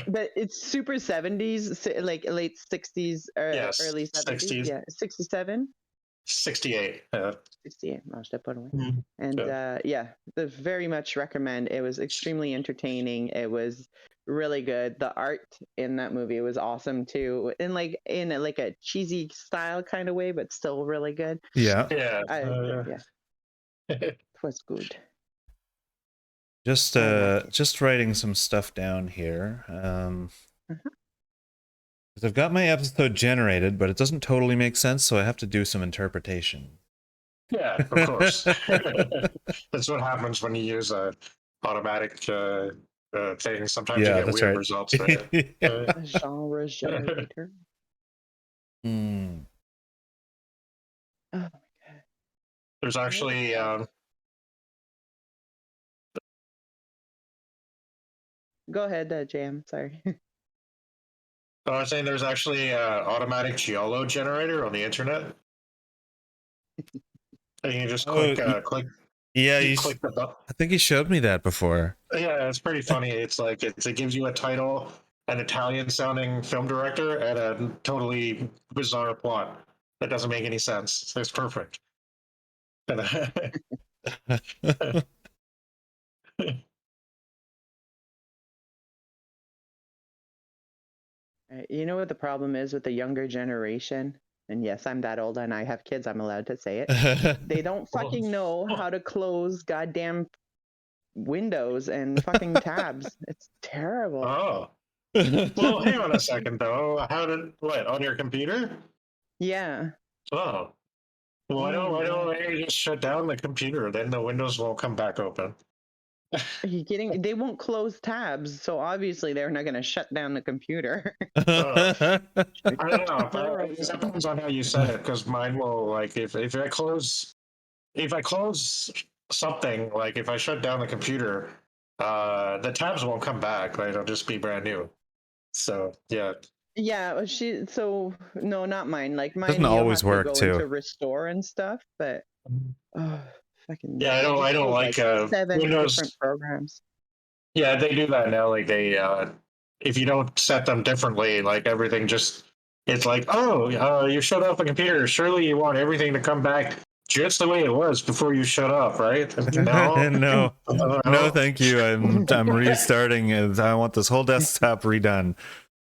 But it's super 70s, like late 60s or Yes, early 70s. 60s. Yeah, 67. 68. 68. I'll step away. Mhm. And yeah, very much recommend. It was extremely entertaining. It was really good. The art in that movie was awesome too, in like a cheesy style kind of way, but still really good. Yeah. Yeah. Yeah, it was good. Just writing some stuff down here. Because I've got my episode generated, but it doesn't totally make sense, so I have to do some interpretation. Yeah, of course. That's what happens when you use a automatic thing. Sometimes you Yeah, get that's weird right. results there. A genre generator. Hmm. Oh my god. There's actually Go ahead, Jam. Sorry. I was saying there's actually an automatic giallo generator on the internet. And you just click. Yeah, You click the button. I think he showed me that before. Yeah, it's pretty funny. It's like it gives you a title, an Italian-sounding film director, and a totally bizarre plot that doesn't make any sense. It's perfect. You know what the problem is with the younger generation? And yes, I'm that old and I have kids, I'm allowed to say it. They don't fucking know how to close goddamn windows and fucking tabs. It's terrible. Oh. Well, hang on a second, though. What, on your computer? Yeah. Oh. Well, why don't you just shut down the computer? Then the windows won't come back open. Are you kidding? They won't close tabs, so obviously they're not going to shut down the computer. I don't know. But it depends on how you set it, because mine will, like, if I close something, like if I shut down the computer, the tabs won't come back. Right? It'll just be brand new. So yeah. Yeah, so no, not mine. Like mine, doesn't always work too. Into restore and stuff, but fucking yeah, I don't like 7 Windows different programs. Yeah, they do that now. Like they, if you don't set them differently, like everything just, it's like, oh, you shut off the computer. Surely you want everything to come back just the way it was before you shut off, right? No, no, thank you. I'm restarting. I want this whole desktop redone.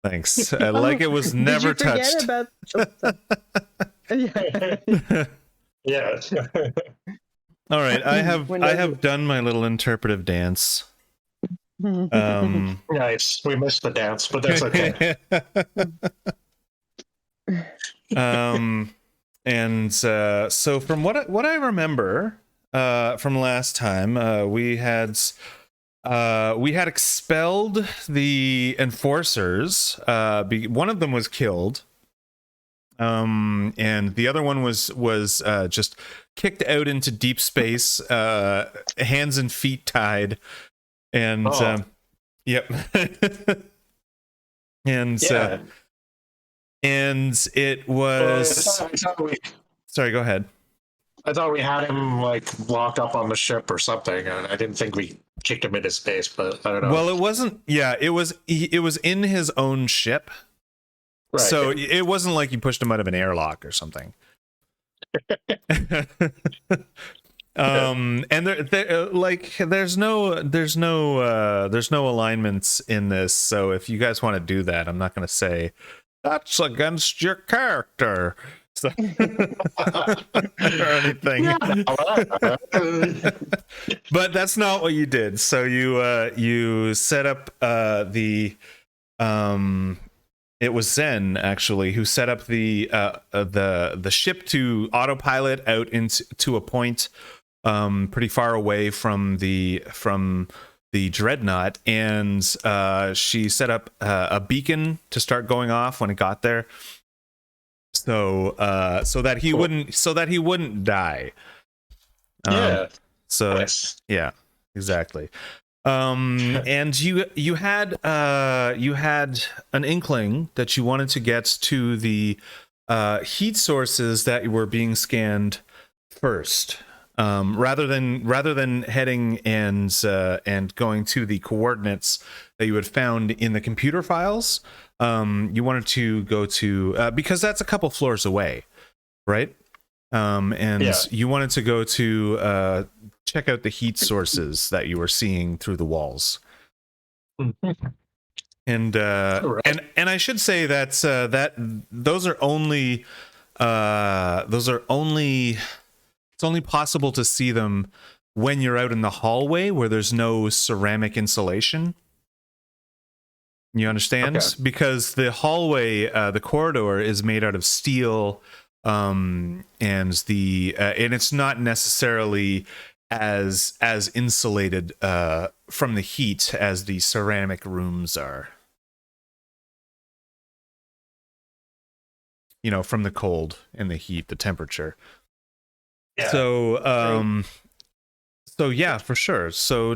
Thanks. Like it was never touched. Yeah. All right, I have done my little interpretive dance. Nice. We missed the dance, but that's okay. And so from what I remember from last time, we had expelled the enforcers. One of them was killed, and the other one was just kicked out into deep space, hands and feet tied. And yep. And and it was sorry, go ahead. I thought we had him like locked up on the ship or something, and I didn't think we kicked him into space, but I don't know. Well, it wasn't. Yeah, it was in his own ship. Right. So it wasn't like you pushed him out of an airlock or something. And there's no alignments in this, so if you guys want to do that, I'm not going to say that's against your character, so, or anything. But that's not what you did. So you set up it was Zen actually who set up the ship to autopilot out into a point pretty far away from the dreadnought, and she set up a beacon to start going off when it got there, so that he wouldn't die. Yeah, exactly. And you had an inkling that you wanted to get to the heat sources that were being scanned first. rather than heading and going to the coordinates that you had found in the computer files, you wanted to go to because that's a couple floors away, right? And Yeah. you wanted to go to check out the heat sources that you were seeing through the walls. And Right. and I should say that those are only it's only possible to see them when you're out in the hallway where there's no ceramic insulation. You understand? Okay. Because the hallway, the corridor is made out of steel, and it's not necessarily as insulated from the heat as the ceramic rooms are. You know, from the cold and the heat, the temperature. Yeah. So yeah, for sure. So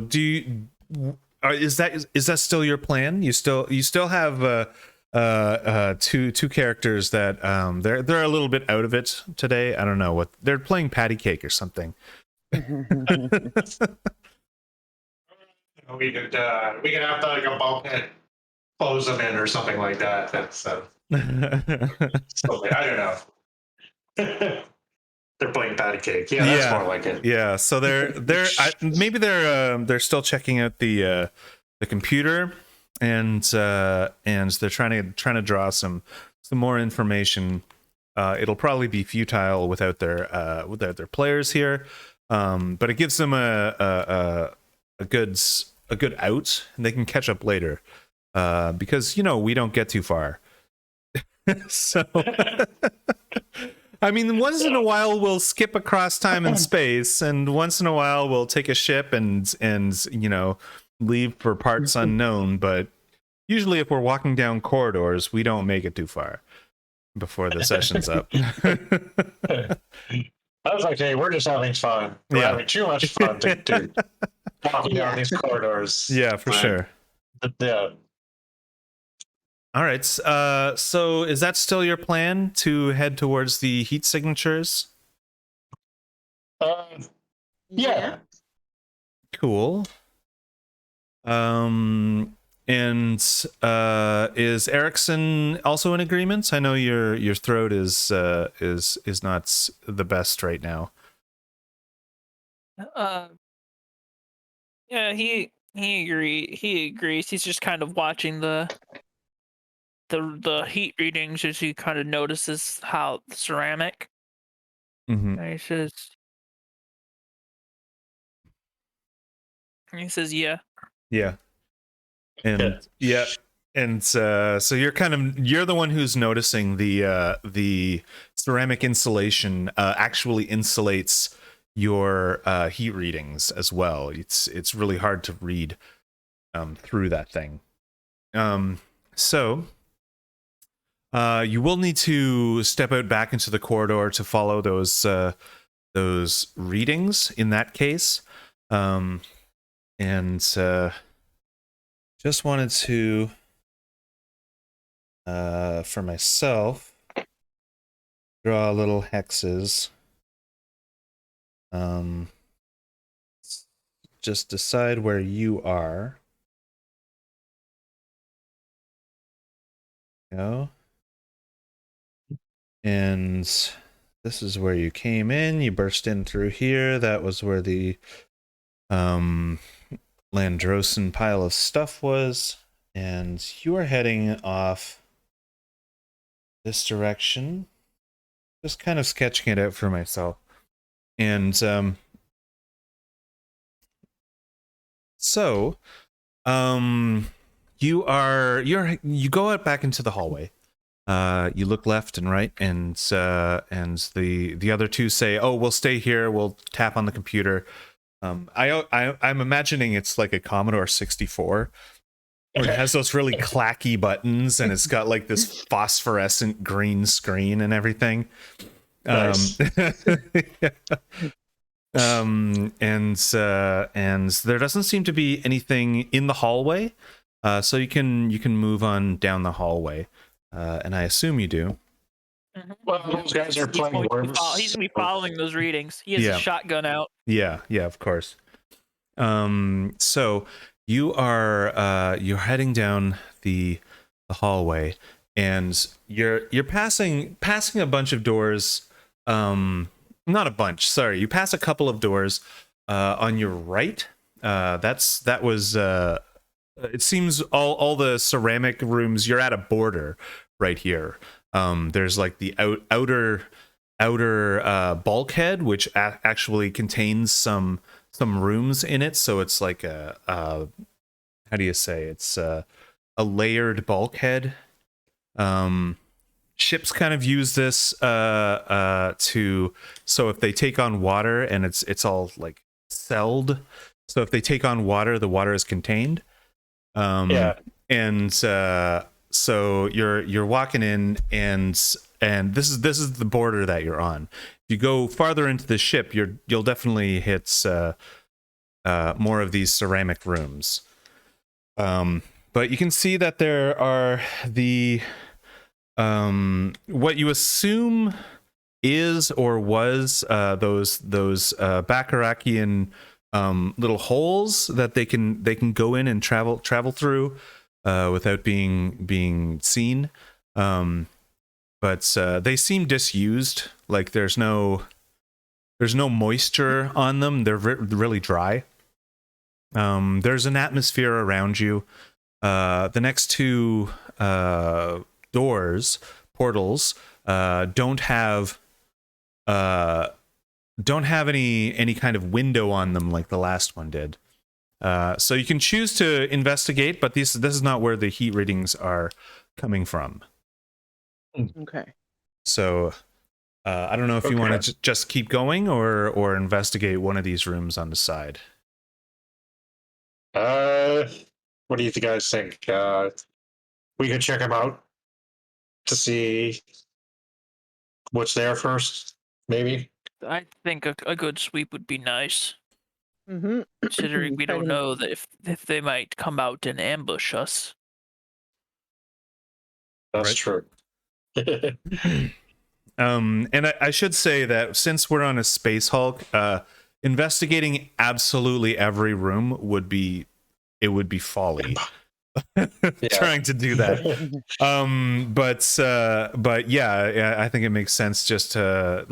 is that still your plan? You still have two characters that they're a little bit out of it today. I don't know what they're playing, patty cake or something. We could have like a bulkhead close them in or something like that. That's something, I don't know. They're playing patty cake. Yeah, that's more like it. Yeah, so maybe they're still checking out the computer, and they're trying to draw some more information. It'll probably be futile without their players here, but it gives them a good out, and they can catch up later, because we don't get too far. So. I mean, once in a while we'll skip across time and space, and once in a while we'll take a ship and leave for parts unknown. But usually, if we're walking down corridors, we don't make it too far before the session's up. I was like, hey, we're just having fun. We're having too much fun to walking down these corridors. Yeah, for sure. Yeah. All right. So is that still your plan, to head towards the heat signatures? Yeah. Cool. And is Erickson also in agreement? I know your throat is not the best right now. Yeah, he agrees. He's just kind of watching the heat readings as he kind of notices how the ceramic. Mm-hmm. And he says, yeah. Yeah. And yeah. And so you're the one who's noticing the ceramic insulation actually insulates your heat readings as well. It's really hard to read through that thing. So you will need to step out back into the corridor to follow those readings in that case. And just wanted to, for myself, draw little hexes. Just decide where you are. Go. And this is where you came in. You burst in through here. That was where the Landrosan pile of stuff was. And you are heading off this direction. Just kind of sketching it out for myself. And so you go out back into the hallway. You look left and right, and the other two say, "Oh, we'll stay here. We'll tap on the computer." I'm imagining it's like a Commodore 64, where it has those really clacky buttons, and it's got like this phosphorescent green screen and everything. Nice. And there doesn't seem to be anything in the hallway, so you can move on down the hallway. And I assume you do. Well, those guys are playing worms. He's gonna be following those readings. He has Yeah. a shotgun out. Yeah, of course. So you're heading down the hallway, and you're passing a bunch of doors. Not a bunch. Sorry, you pass a couple of doors on your right. That was. It seems all the ceramic rooms. You're at a border right here. There's like the outer bulkhead, which actually contains some rooms in it, so it's like a how do you say, it's a layered bulkhead. Ships kind of use this to, so if they take on water, and it's all like celled, so if they take on water, the water is contained. And so you're walking in, and this is the border that you're on. If you go farther into the ship, you'll definitely hit more of these ceramic rooms. But you can see that there are the what you assume is or was those Bacharachyan little holes that they can go in and travel through without being seen. But they seem disused. Like there's no moisture on them. They're really dry. There's an atmosphere around you. The next two portals don't have any kind of window on them like the last one did. So you can choose to investigate, but this is not where the heat readings are coming from. Okay. So I don't know if you want to just keep going or investigate one of these rooms on the side. What do you guys think? We could check them out to see what's there first, maybe. I think a good sweep would be nice, Mm-hmm. considering we don't know that if they might come out and ambush us. That's Right. true. And I should say that since we're on a space Hulk, investigating absolutely every room would be folly. Trying to do that. But yeah, I think it makes sense just to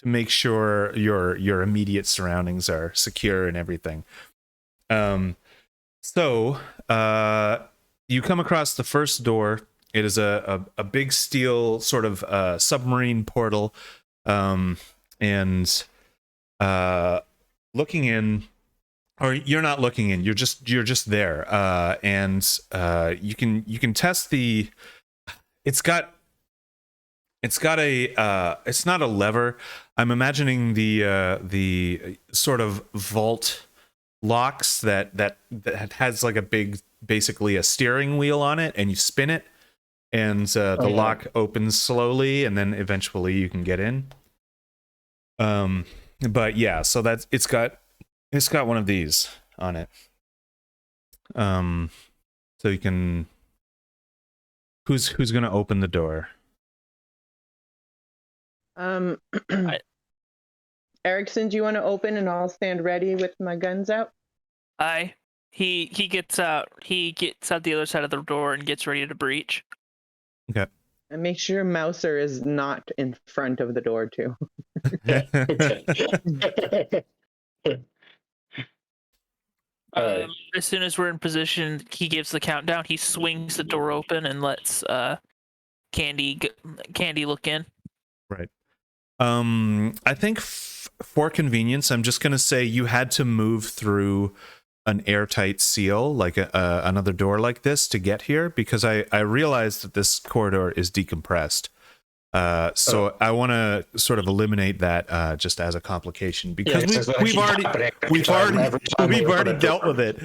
make sure your immediate surroundings are secure and everything. So you come across the first door. It is a big steel sort of submarine portal, and looking in, or you're not looking in. You're just there, and you can test the. It's got a. It's not a lever. I'm imagining the sort of vault locks that has like a big, basically a steering wheel on it, and you spin it. And the lock opens slowly, and then eventually you can get in. But yeah, so it's got one of these on it. So you can. Who's gonna open the door? Erickson, do you want to open, and I'll stand ready with my guns out? He gets out. He gets out the other side of the door and gets ready to breach. Okay. And make sure Mouser is not in front of the door too. As soon as we're in position, he gives the countdown. He swings the door open and lets Candy look in. Right. I think for convenience, I'm just gonna say you had to move through an airtight seal, like another door like this, to get here, because I realized that this corridor is decompressed. So I want to sort of eliminate that just as a complication, because we've already dealt with it.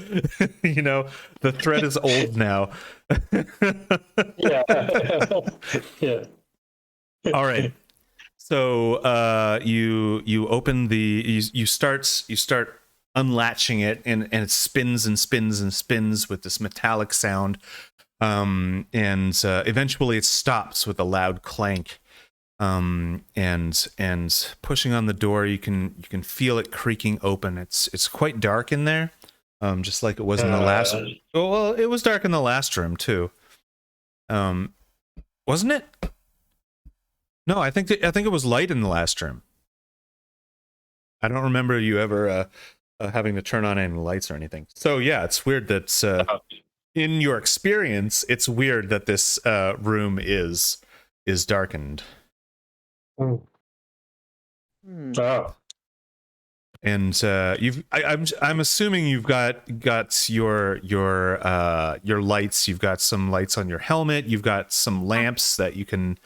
You know, the threat is old now. Yeah. All right. So you open you start unlatching it, and it spins and spins and spins with this metallic sound. and eventually it stops with a loud clank. And pushing on the door, you can feel it creaking open. It's quite dark in there, just like it was in the last. Oh, well, it was dark in the last room too. Wasn't it? No, I think it was light in the last room. I don't remember you ever having to turn on any lights or anything. So yeah, it's weird that in your experience, it's weird that this room is darkened. Hmm. Oh. And I'm assuming you've got your lights. You've got some lights on your helmet. You've got some lamps that you can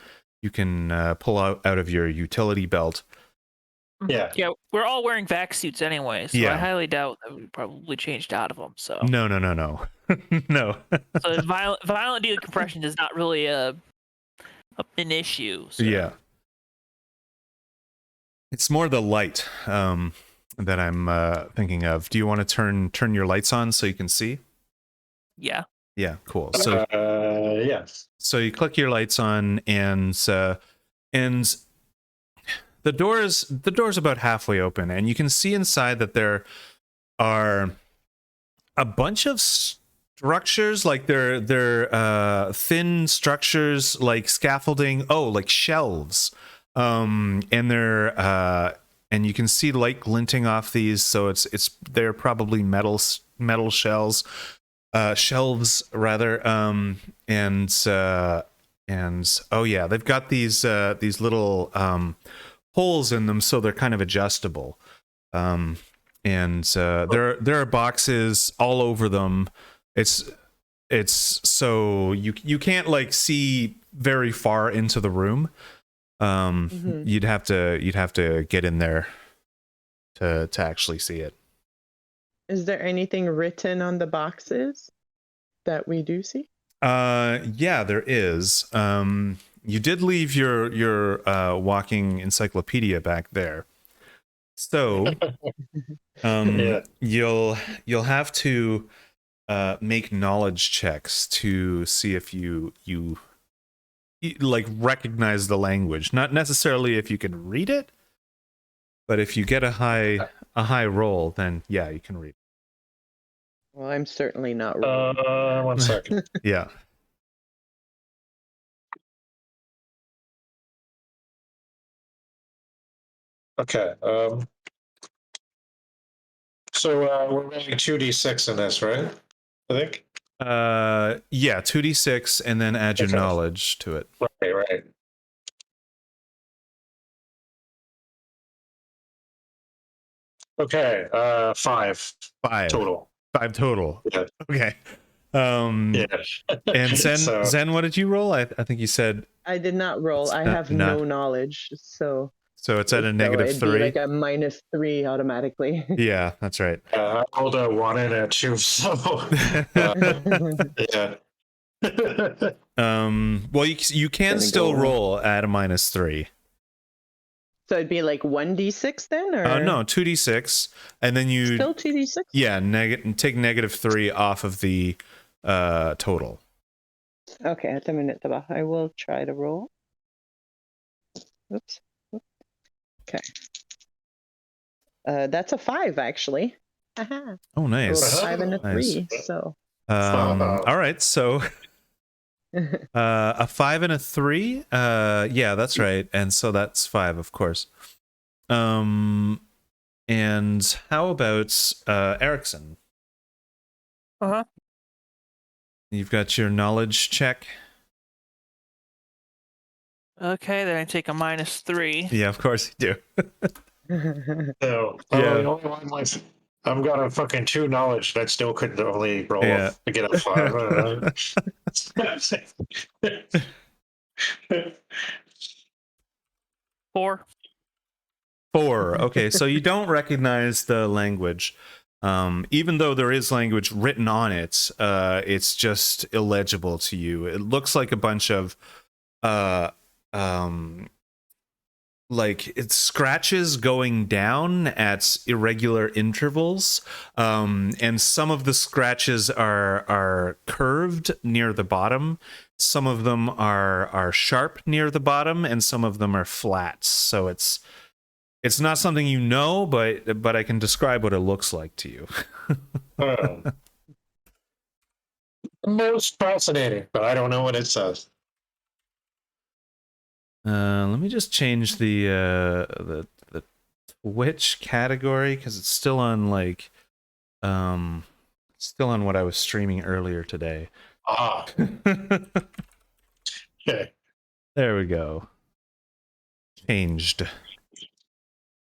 pull out of your utility belt. Yeah. Yeah, we're all wearing vac suits anyway, so Yeah. I highly doubt that we probably changed out of them. So No. No. so violent decompression is not really an issue. So. Yeah. It's more the light that I'm thinking of. Do you want to turn your lights on so you can see? Yeah. Yeah, cool. So yes. So you click your lights on, and the door's about halfway open, and you can see inside that there are a bunch of structures, like they're thin structures, like scaffolding. Oh, like shelves. And they're and you can see light glinting off these, so they're probably metal shelves. Shelves rather, and oh yeah, they've got these little holes in them, so they're kind of adjustable. And there are boxes all over them. It's so you can't like see very far into the room. You'd have to get in there to actually see it. Is there anything written on the boxes that we do see? Yeah, there is. You did leave your walking encyclopedia back there, so Yeah. you'll have to make knowledge checks to see if you like recognize the language. Not necessarily if you can read it, but if you get a high roll, then yeah, you can read it. Well, I'm certainly not rolling. 1 second. Yeah. Okay. So we're running 2d6 in this, right? I think. Yeah, 2d6 and then add your Okay. knowledge to it. Right. Okay. 5 total. 5 total. Yeah. Okay. Yeah. And Zen, So- Zen, what did you roll? I think you said I did not roll. It's I not- have not- no knowledge, so so. It's at a it'd negative be 3. like a -3 automatically. Yeah, that's right. I rolled a 1 and a 2, so yeah. Well, you can Gonna still go- roll at a -3. So it'd be like 1d6 then, or No, 2d6, and then you still 2d6? yeah take -3 off of the total. Okay, at the minute, I will try to roll. Oops. Okay. That's a 5 actually. Haha. Oh, Rolled a nice. 5 and a Nice. 3. So All right, so a 5 and a 3. Yeah, that's right. And so that's 5, of course. And how about Erickson? Uh-huh. You've got your knowledge check. Okay, then I take a -3. Yeah, of course you do. So, Yeah. the only one was I'm got a fucking 2 knowledge that still couldn't only roll Yeah. to get a 5. 4. 4. Okay, so you don't recognize the language. Even though there is language written on it, it's just illegible to you. It looks like a bunch of it's scratches going down at irregular intervals, and some of the scratches are curved near the bottom, some of them are sharp near the bottom, and some of them are flat. So it's not something you know, but I can describe what it looks like to you. Most fascinating, but I don't know what it says. Let me just change the Twitch category, because it's still on still on what I was streaming earlier today. Ah. Okay. There we go. Changed.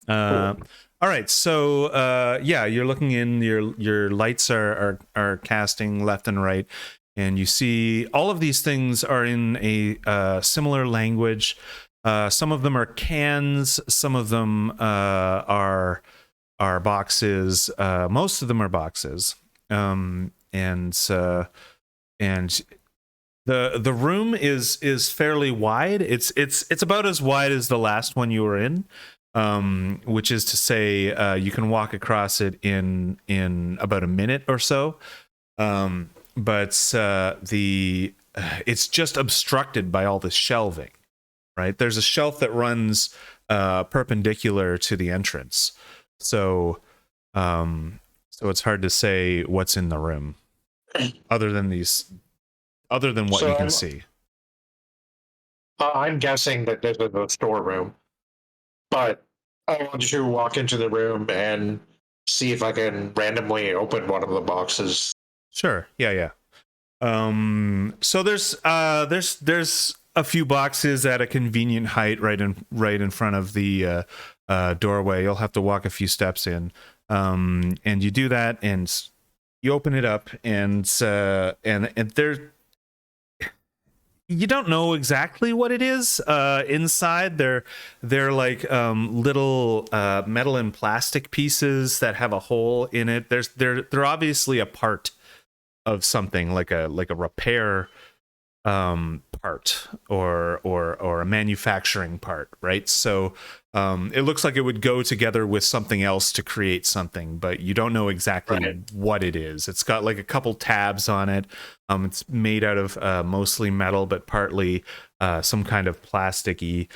Cool. All right, so yeah, you're looking in. Your lights are casting left and right, and you see all of these things are in a similar language. Some of them are cans. Some of them are boxes. Most of them are boxes. And the room is fairly wide. It's about as wide as the last one you were in. Which is to say, you can walk across it in about a minute or so, but it's just obstructed by all this shelving. Right, there's a shelf that runs perpendicular to the entrance, so it's hard to say what's in the room, other than what you can see. I'm guessing that this is a storeroom. But I want to walk into the room and see if I can randomly open one of the boxes. Sure. Yeah. So there's a few boxes at a convenient height right in front of the doorway. You'll have to walk a few steps in, and you do that, and you open it up, and there. You don't know exactly what it is inside. They're like little metal and plastic pieces that have a hole in it. They're obviously a part of something, like a repair part or a manufacturing part, right? So it looks like it would go together with something else to create something, but you don't know exactly what it is. It's got like a couple tabs on it. It's made out of mostly metal, but partly some kind of plasticky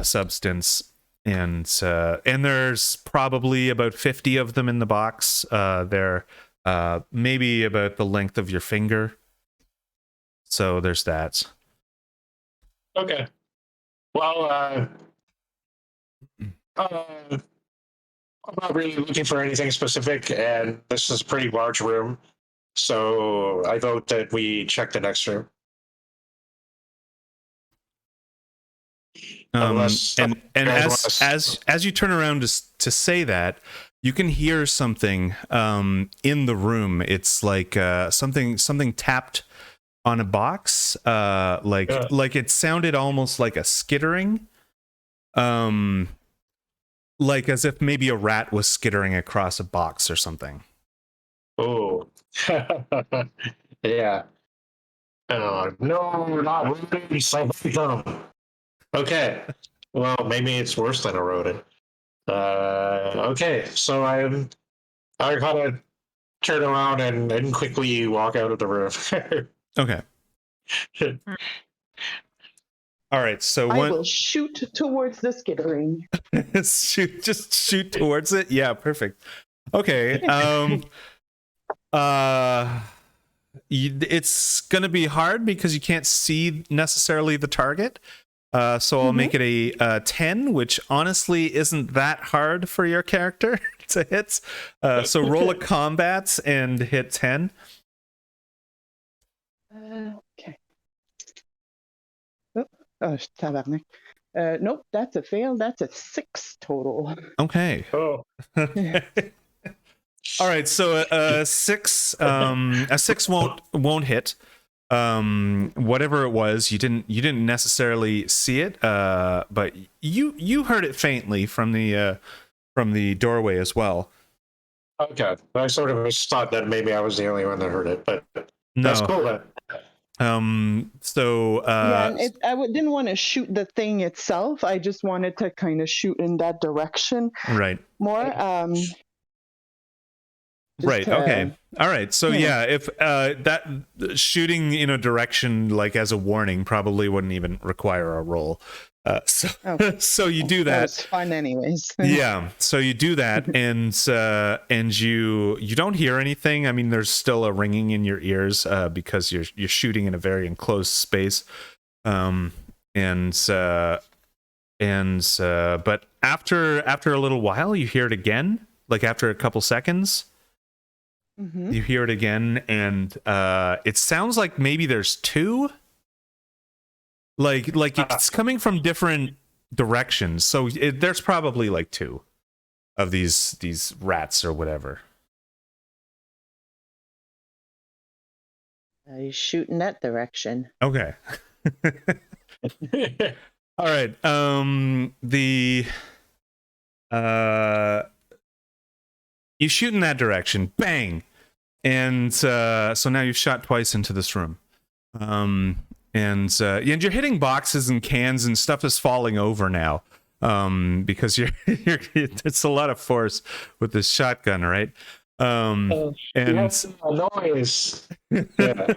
substance. And there's probably about 50 of them in the box. They're maybe about the length of your finger. So there's that. Okay. Well, I'm not really looking for anything specific, and this is a pretty large room. So I vote that we check the next room. And as you turn around to say that, you can hear something in the room. It's like something tapped on a box, like it sounded almost like a skittering, like as if maybe a rat was skittering across a box or something. Oh, yeah. No, not rodents. Okay. Well, maybe it's worse than a rodent. Okay, so I kind of turn around and quickly walk out of the room. Okay. All right. So I will shoot towards the skittering. just shoot towards it. Yeah, perfect. Okay. It's gonna be hard because you can't see necessarily the target. So I'll make it a 10, which honestly isn't that hard for your character to hit. So roll a combat and hit 10. Okay. Oh, tabarnak. Nope, that's a fail. That's a 6 total. Okay. Oh. All right. So a 6 won't hit. Whatever it was, you didn't necessarily see it, but you heard it faintly from the doorway as well. Okay, I sort of thought that maybe I was the only one that heard it, but No. that's cool then. So yeah, and didn't want to shoot the thing itself. I just wanted to kind of shoot in that direction right. more. Right. Okay. All right. So you know. yeah, if that shooting in a direction like as a warning probably wouldn't even require a roll. So Okay. so you do That that. was fun, anyways. Yeah. So you do that, and you don't hear anything. I mean, there's still a ringing in your ears because you're shooting in a very enclosed space. And but after a little while, you hear it again. Like after a couple seconds. Mm-hmm. You hear it again, and it sounds like maybe there's two. Like it's coming from different directions, so there's probably like two of these rats or whatever. You shoot in that direction. Okay. All right. You shoot in that direction. Bang. And so now you've shot twice into this room. And you're hitting boxes and cans and stuff is falling over now. Because it's a lot of force with this shotgun, right? And noise. Yeah.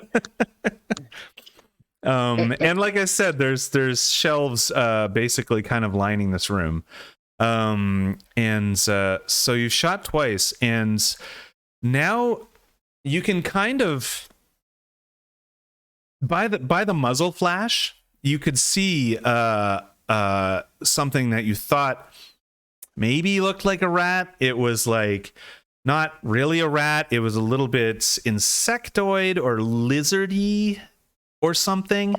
And like I said, there's shelves basically kind of lining this room. So you shot twice, and now you can kind of by the muzzle flash, you could see something that you thought maybe looked like a rat. It was like not really a rat. It was a little bit insectoid or lizardy or something.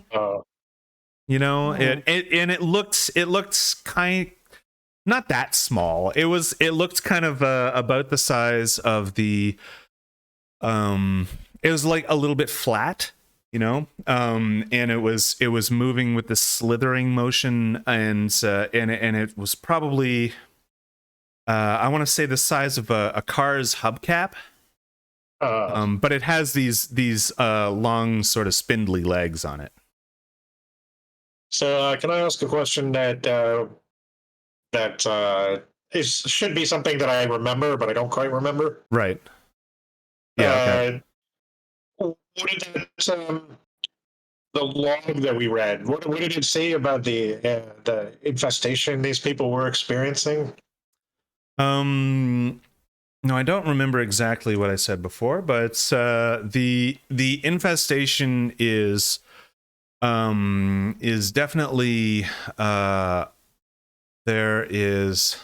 You know, it looks kind not that small. It looked kind of about the size of the it was like a little bit flat, you know, and it was moving with the slithering motion, and it was probably I want to say the size of a car's hubcap. But it has these long sort of spindly legs on it. So can I ask a question that should be something that I remember, but I don't quite remember? Right. Yeah. Okay. What did that, the log that we read? What did it say about the infestation these people were experiencing? No, I don't remember exactly what I said before, but the infestation is definitely there is.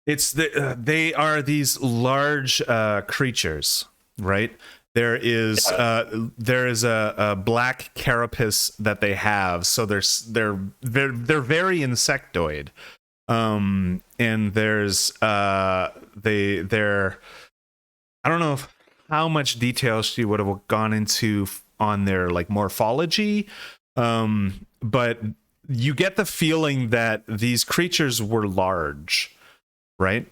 They are these large insects, right? There is a black carapace that they have, so they're very insectoid. And there's they're I don't know how much detail she would have gone into on their like morphology, but you get the feeling that these creatures were large, right?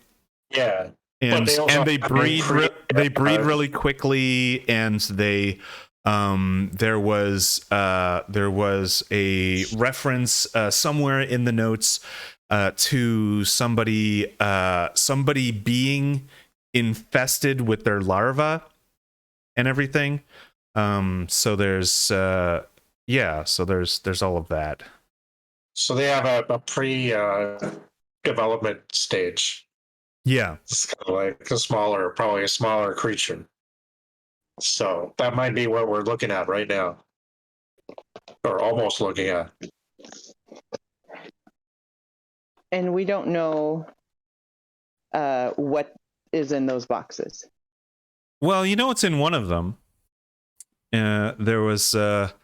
Yeah. And they breed really quickly, and they there was a reference somewhere in the notes to somebody being infested with their larva and everything. So there's so there's all of that. So they have a pre development stage. Yeah. It's kind of like probably a smaller creature. So that might be what we're looking at right now. Or almost looking at. And we don't know what is in those boxes. Well, you know what's in one of them. There was this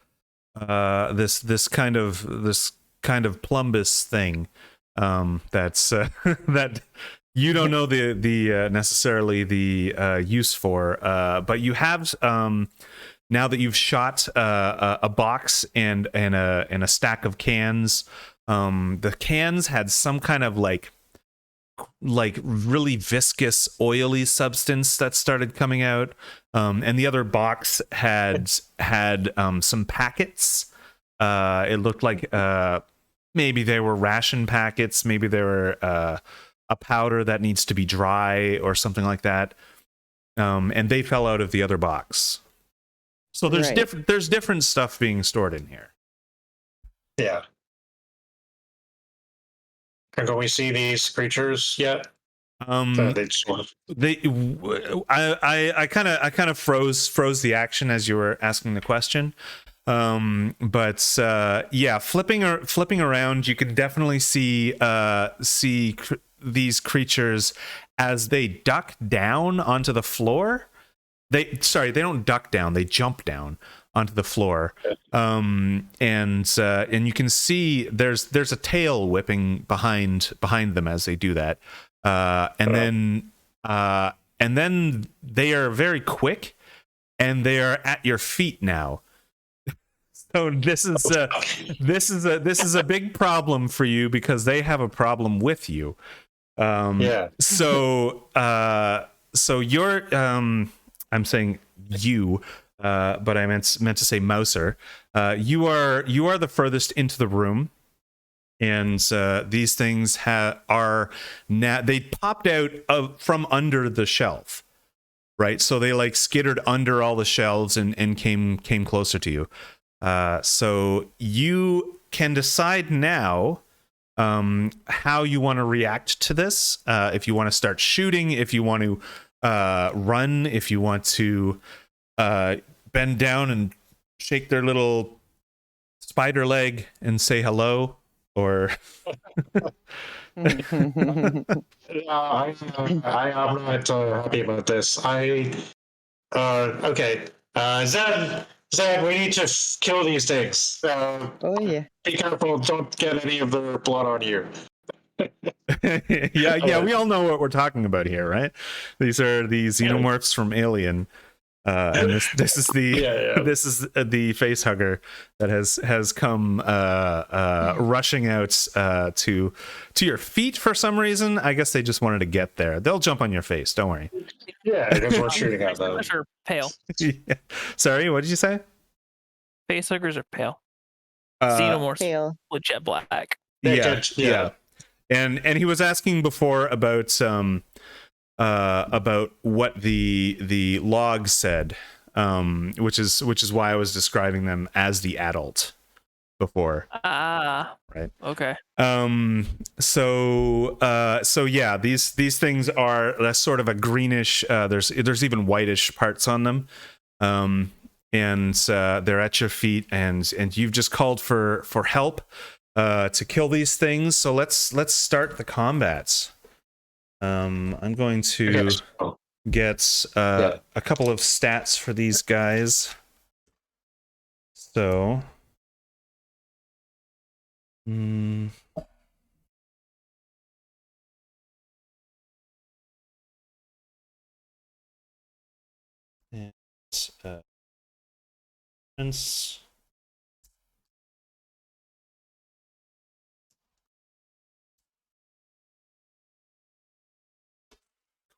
kind of plumbus thing that's that you don't know the necessarily the use for, but you have now that you've shot a box and a stack of cans. The cans had some kind of like like really viscous, oily substance that started coming out. And the other box had some packets. It looked like maybe they were ration packets, maybe they were a powder that needs to be dry or something like that. And they fell out of the other box. So there's Right. there's different stuff being stored in here. Yeah. And can we see these creatures yet? They just want I kind of froze the action as you were asking the question. But yeah, flipping around, you can definitely see these creatures as they duck down onto the floor. They don't duck down, they jump down onto the floor. And you can see there's a tail whipping behind them as they do that. And then they are very quick, and they are at your feet now. So this is a big problem for you because they have a problem with you. yeah. So you're I'm saying you, but I meant to say Mouser. You are the furthest into the room, and these things are now they popped out from under the shelf, right? So they like skittered under all the shelves and came closer to you. So you can decide now how you want to react to this. If you want to start shooting, if you want to run, if you want to bend down and shake their little spider leg and say hello, or I am not happy about this. Okay. Zed, we need to kill these things. Oh yeah. Be careful, don't get any of their blood on you. yeah, we all know what we're talking about here, right? These are the xenomorphs from Alien, and this is the this is the face hugger that has come rushing out to your feet for some reason. I guess they just wanted to get there. They'll jump on your face. Don't worry. Yeah, because we're shooting at them. Facehuggers are pale. Yeah. Sorry, what did you say? Facehuggers are pale. Uh, Xenomorphs Pale. with jet black. yeah. And he was asking before about what the log said, which is why I was describing them as the adult before. Ah, right. Okay. So yeah, these things are sort of a greenish. There's even whitish parts on them. And they're at your feet, and you've just called for help to kill these things. So let's start the combats. I'm going to get a couple of stats for these guys. So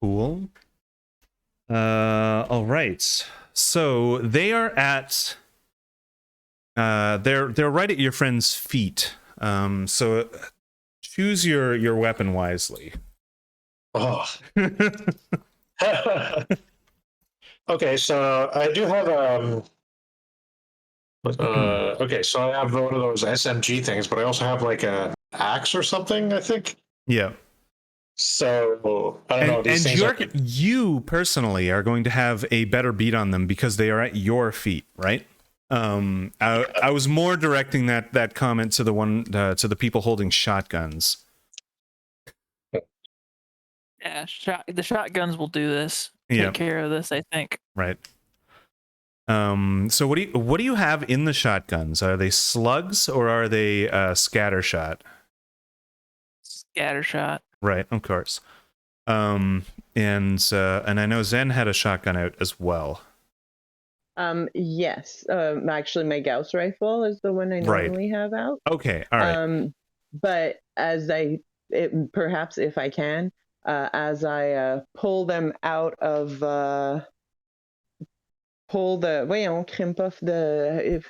cool. All right. So they are at they're right at your friend's feet. So choose your weapon wisely. Oh. Okay, so I do have okay, so I have one of those SMG things, but I also have like a axe or something, I think. Yeah. So I don't know. These and things you personally are going to have a better beat on them because they are at your feet, right? I was more directing that comment to the people holding shotguns. Yeah, the shotguns will do this. Take care of this, I think. Right. So what do you have in the shotguns? Are they slugs or are they scatter shot? Scatter shot. Right, of course. And I know Zen had a shotgun out as well. Yes. Actually, my Gauss rifle is the one I normally have out. Okay, all right. But as I perhaps if I can, as I pull them out of pull the voyons, Krimpov, the if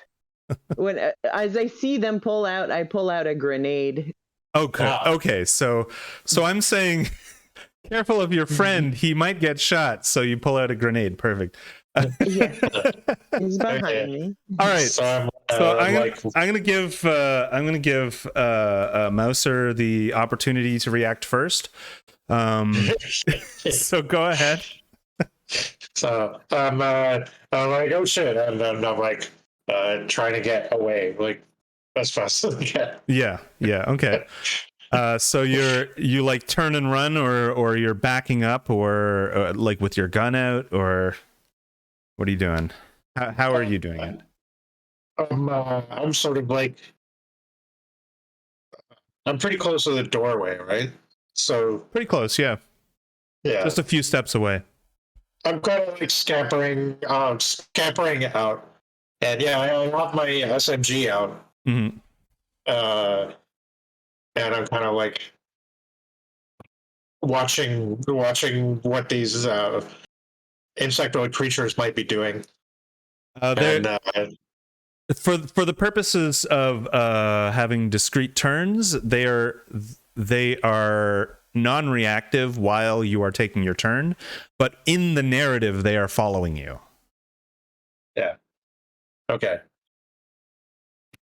when as I see them pull out, I pull out a grenade. Okay. Okay. So I'm saying, careful of your friend. He might get shot. So you pull out a grenade. Perfect. Yeah, he's behind Okay. me. All right. So I'm gonna give Mouser the opportunity to react first. So go ahead. So I'm like, oh shit, and then I'm like trying to get away, like as fast as I can. Yeah. Okay. So you like turn and run, or you're backing up, or like with your gun out, or what are you doing? How are you doing it? I'm sort of like, I'm pretty close to the doorway, right? So Pretty close, yeah. yeah, Just a few steps away. I'm kind of like scampering out, and yeah, I have my SMG out, Mm-hmm. And I'm kind of like watching what these insectoid creatures might be doing. And For the purposes of having discrete turns, they are non-reactive while you are taking your turn, but in the narrative they are following you. yeah, okay.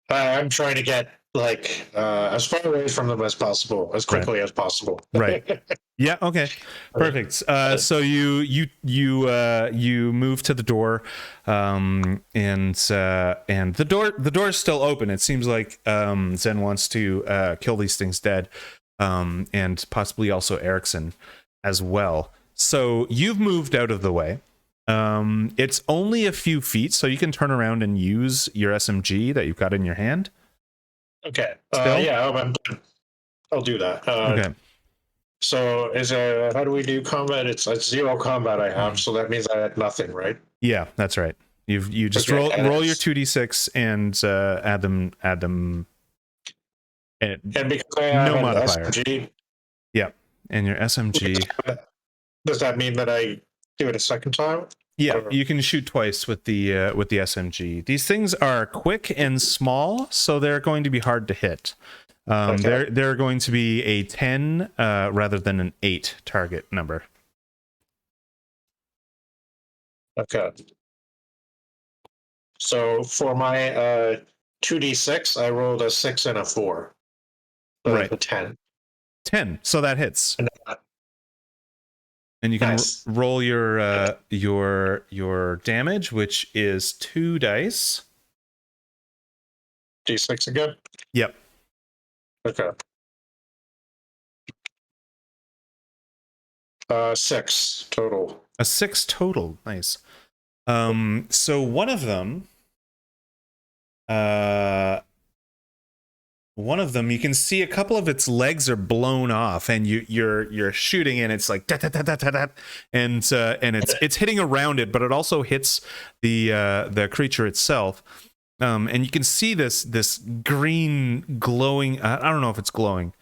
I'm trying to get like as far away from them as possible, as quickly as possible. Right. Yeah. Okay. Perfect. So you move to the door, and the door is still open. It seems like Zen wants to kill these things dead, and possibly also Erickson as well. So you've moved out of the way. It's only a few feet, so you can turn around and use your SMG that you've got in your hand. Okay. Still? Yeah, I'll do that. Okay. So how do we do combat? It's 0 combat I have, so that means I had nothing, right? Yeah, that's right. You just roll your 2d6 and add them. And because I have no an modifier. SMG, Yeah, and your SMG. does that mean that I do it a second time? Yeah, Or- you can shoot twice with the SMG. These things are quick and small, so they're going to be hard to hit. Okay. They're going to be a 10 rather than an 8 target number. Okay. So for my 2d6, I rolled a 6 and a 4. So Right. A 10. 10. So that hits. And you can Nice. roll your damage, which is 2 dice. D6 again? Yep. Okay. 6 total. A 6 total. Nice. So one of them, you can see a couple of its legs are blown off, and you're shooting, and it's like dat, dat, dat, dat, dat, dat, and it's hitting around it, but it also hits the creature itself. And you can see this green glowing. I don't know if it's glowing.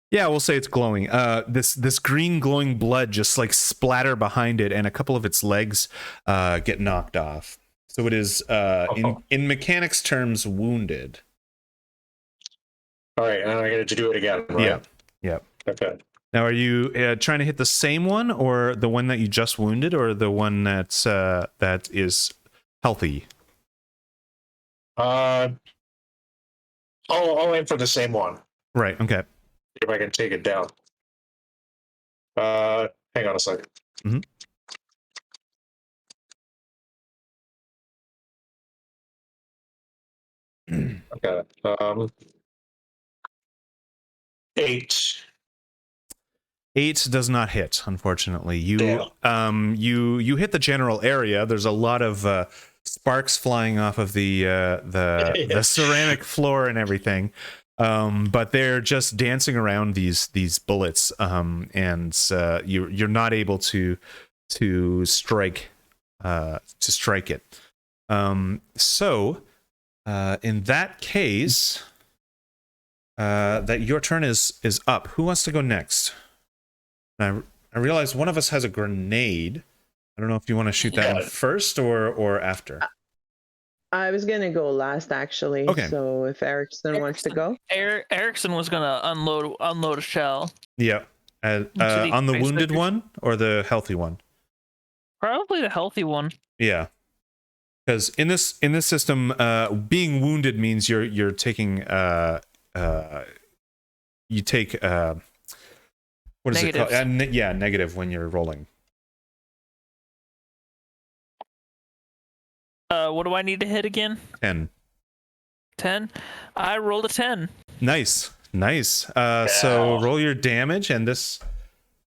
Yeah, we'll say it's glowing. This green glowing blood just like splatter behind it, and a couple of its legs get knocked off. So it is in mechanics terms wounded. All right, and I get to do it again, right? Yeah. Okay. Now, are you trying to hit the same one, or the one that you just wounded, or the one that is healthy? I'll aim for the same one. Right. Okay. If I can take it down. Hang on a second. Mm-hmm. Okay. 8. 8 does not hit, unfortunately. You Damn. you hit the general area. There's a lot of sparks flying off of the ceramic floor and everything. But they're just dancing around these bullets, and you're not able to strike it. So in that case, that your turn is up. Who wants to go next? I realize one of us has a grenade. I don't know if you want to shoot that one first or after. I was gonna go last, actually. Okay. So if Erickson wants to go, Erickson was gonna unload a shell. Yeah. On the wounded one or the healthy one? Probably the healthy one. Yeah. Because in this system, being wounded means you're taking you take what is Negatives. it called? Yeah, negative when you're rolling. What do I need to hit again? 10. 10. I rolled a 10. Nice. So roll your damage, and this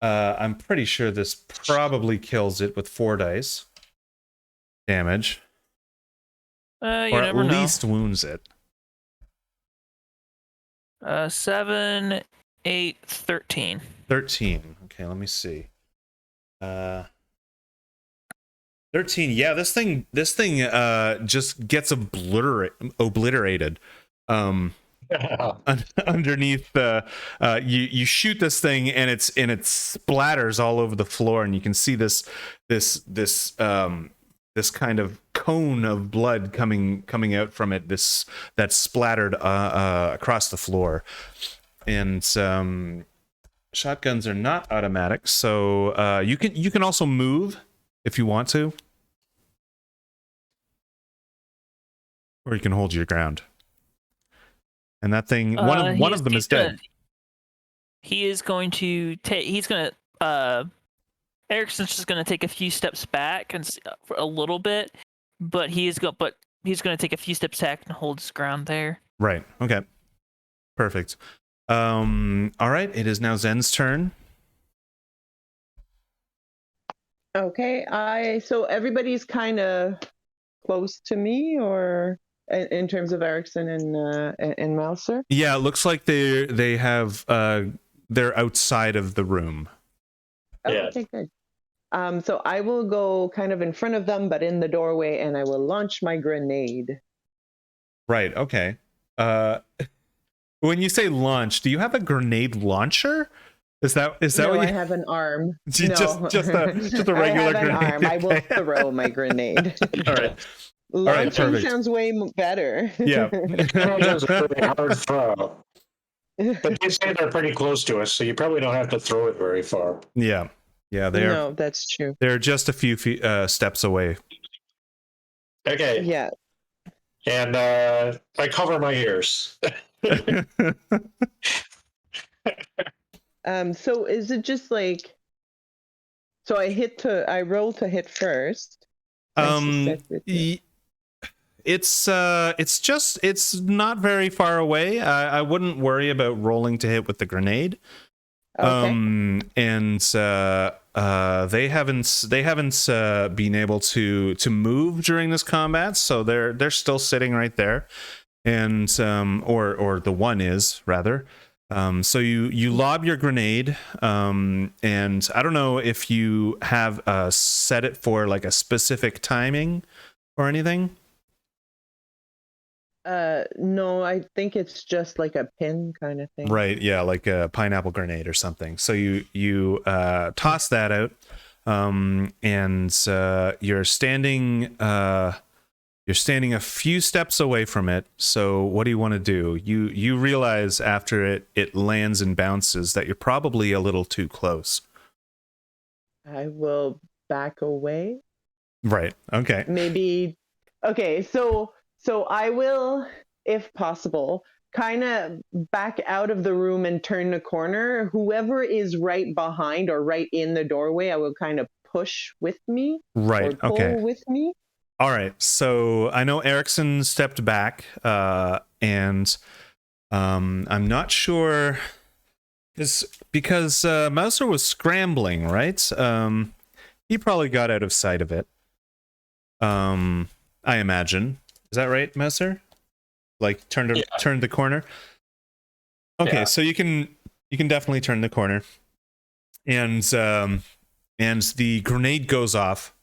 I'm pretty sure this probably kills it with 4 dice damage. You or at never know. least wounds it. 7, 8, 13. 13. Okay, let me see. 13. Yeah, this thing just gets obliterated. Underneath the you shoot this thing, and it splatters all over the floor, and you can see this kind of cone of blood coming out from it, that's splattered across the floor. And shotguns are not automatic, so you can also move if you want to, or you can hold your ground. And that thing, one of them is dead. He is going to take. He's going to. Erickson's just going to take a few steps back and for a little bit, but he's going to take a few steps back and hold his ground there. Right. Okay. Perfect. All right. It is now Zen's turn. okay. So everybody's kind of close to me, or in terms of Erickson and Mouser. Yeah, it looks like they have they're outside of the room. Oh, Yeah. okay, good. So I will go kind of in front of them, but in the doorway, and I will launch my grenade. Right. Okay. When you say launch, do you have a grenade launcher? Is that No, what you I have an arm. just a regular I have an grenade? arm. I will throw my grenade. All right. Launching perfect. sounds way better. Yeah. That's a pretty hard throw. But they say they're pretty close to us, so you probably don't have to throw it very far. Yeah. No, that's true. They're just a few steps away. Okay. Yeah. And I cover my ears. So is it just like? So I roll to hit first. It's not very far away. I wouldn't worry about rolling to hit with the grenade. Okay. And they haven't been able to move during this combat, so they're still sitting right there. And or the one is rather. So you lob your grenade, and I don't know if you have set it for like a specific timing or anything. No, I think it's just like a pin kind of thing. Right, yeah, like a pineapple grenade or something. So you toss that out, and you're standing a few steps away from it. So what do you want to do? You realize after it lands and bounces that you're probably a little too close. I will back away. Right. Okay. Maybe. Okay, so I will, if possible, kind of back out of the room and turn the corner. Whoever is right behind or right in the doorway, I will kind of push with me. Right. Or pull Okay. with me. All right. So I know Erickson stepped back, and I'm not sure because Mouser was scrambling, right? He probably got out of sight of it. I imagine. Is that right, Mouser? Like turned the corner. Okay, Yeah. so you can definitely turn the corner, and the grenade goes off.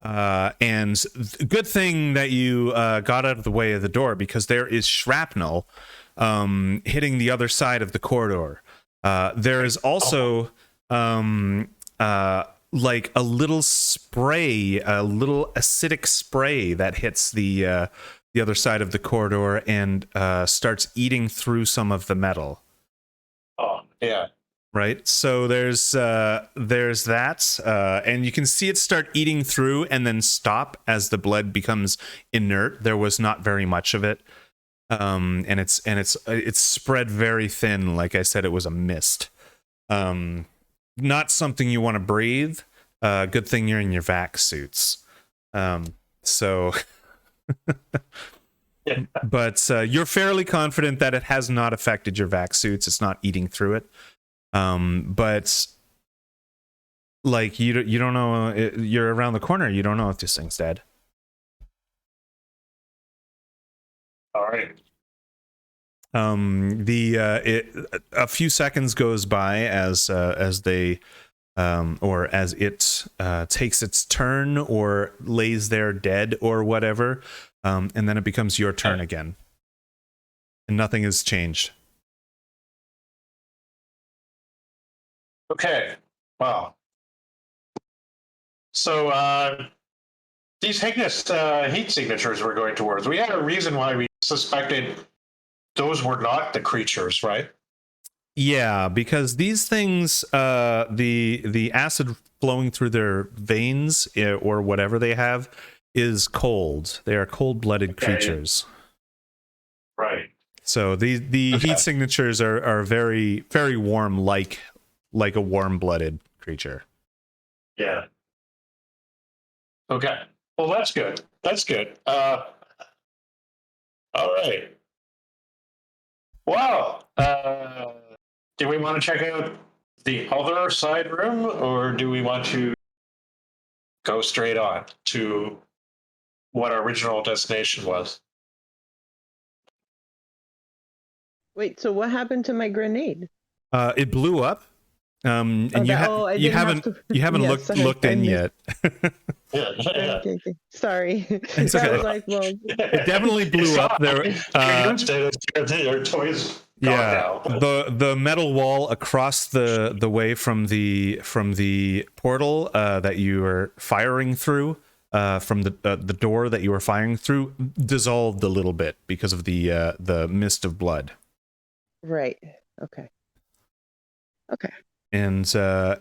And good thing that you got out of the way of the door, because there is shrapnel hitting the other side of the corridor. There is also like a little spray, a little acidic spray that hits the other side of the corridor and starts eating through some of the metal. Oh, yeah. Right, so there's that, and you can see it start eating through and then stop as the blood becomes inert. There was not very much of it, and it's spread very thin. Like I said, it was a mist. Not something you want to breathe. Good thing you're in your vac suits. So, Yeah. but you're fairly confident that it has not affected your vac suits. It's not eating through it. But like you don't know, you're around the corner. You don't know if this thing's dead. All right. A few seconds goes by as they or as it takes its turn or lays there dead or whatever, and then it becomes your turn again, and nothing has changed. Okay. Wow. So these heat signatures we're going towards, we had a reason why we suspected those were not the creatures, right? Yeah, because these things, the acid flowing through their veins or whatever they have is cold. They are cold-blooded creatures. Right. So the heat signatures are very, very warm, like a warm-blooded creature. Yeah. Okay. Well, that's good. That's good. All right. Well, do we want to check out the other side room, or do we want to go straight on to what our original destination was? Wait, so what happened to my grenade? It blew up. And Oh, you, that- oh, I didn't have haven't to- you haven't Yes, looked I in missed- yet. Yeah. Okay. Sorry. It's I okay. was like, well, It definitely blew up. There, Your toys. yeah, Gone now. the metal wall across the way from the portal that you were firing through, from the door that you were firing through, dissolved a little bit because of the mist of blood. right. Okay. And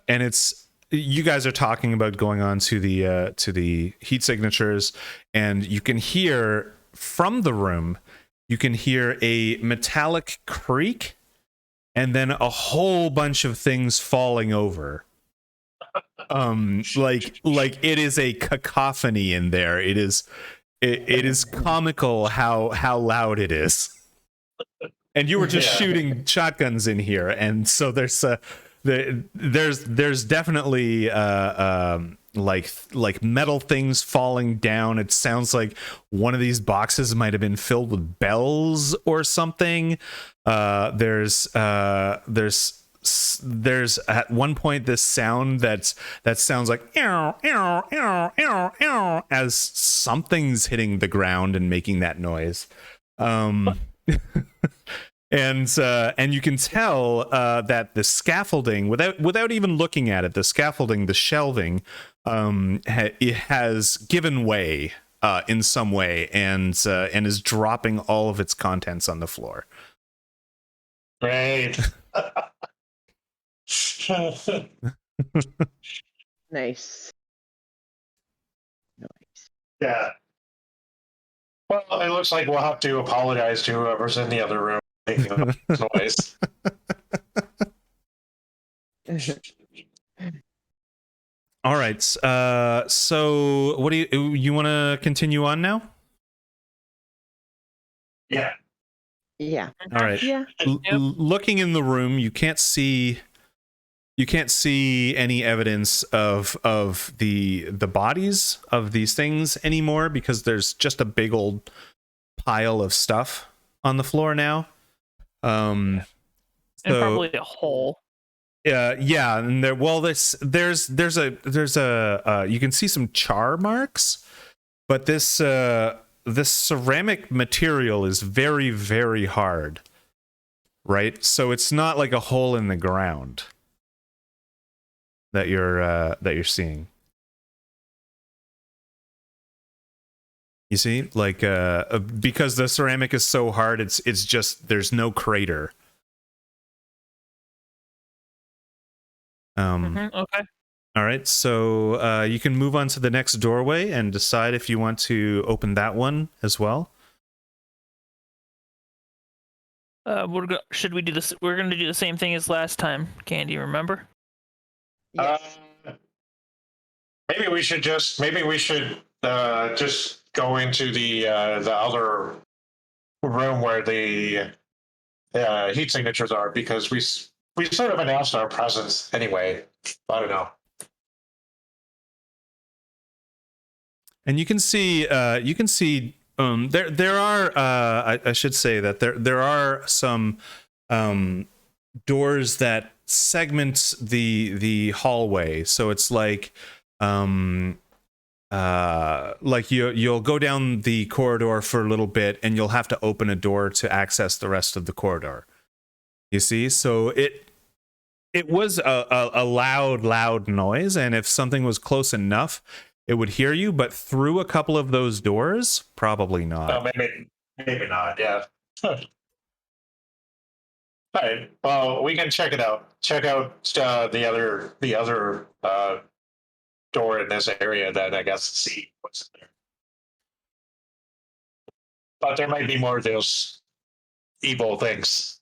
it's, you guys are talking about going on to the heat signatures, and you can hear from the room, you can hear a metallic creak and then a whole bunch of things falling over. Like it is a cacophony in there. It is comical how loud it is. And you were just shooting shotguns in here, and so there's definitely like metal things falling down. It sounds like one of these boxes might have been filled with bells or something. There's at one point this sound that sounds like ew, ew, ew, ew, ew, as something's hitting the ground and making that noise. And you can tell that the scaffolding, without even looking at it, the scaffolding, the shelving, it has given way in some way, and is dropping all of its contents on the floor. Great. Nice. Yeah. Well, it looks like we'll have to apologize to whoever's in the other room making noise. All right. So what do you want to continue on now? Yeah. Yeah. All right. Yeah. Looking in the room, you can't see any evidence of the bodies of these things anymore, because there's just a big old pile of stuff on the floor now. And probably a hole. Yeah, and there's a you can see some char marks, but this ceramic material is very, very hard. right? So it's not like a hole in the ground that you're seeing. You see, like because the ceramic is so hard, it's just there's no crater. Okay. All right, so you can move on to the next doorway and decide if you want to open that one as well. Should we do this? We're going to do the same thing as last time. Candy, remember? Yes. Maybe we should just go into the other room where the heat signatures are, because we sort of announced our presence anyway. I don't know. And you can see there are I should say that there are some doors that segment the hallway, so it's like you'll go down the corridor for a little bit and you'll have to open a door to access the rest of the corridor. You see, so it was a loud noise, and if something was close enough it would hear you, but through a couple of those doors, probably not. Oh, maybe not. Yeah. All right. Well, we can check it out. Check out the other door in this area, then I guess, see what's in there. But there might be more of those evil things.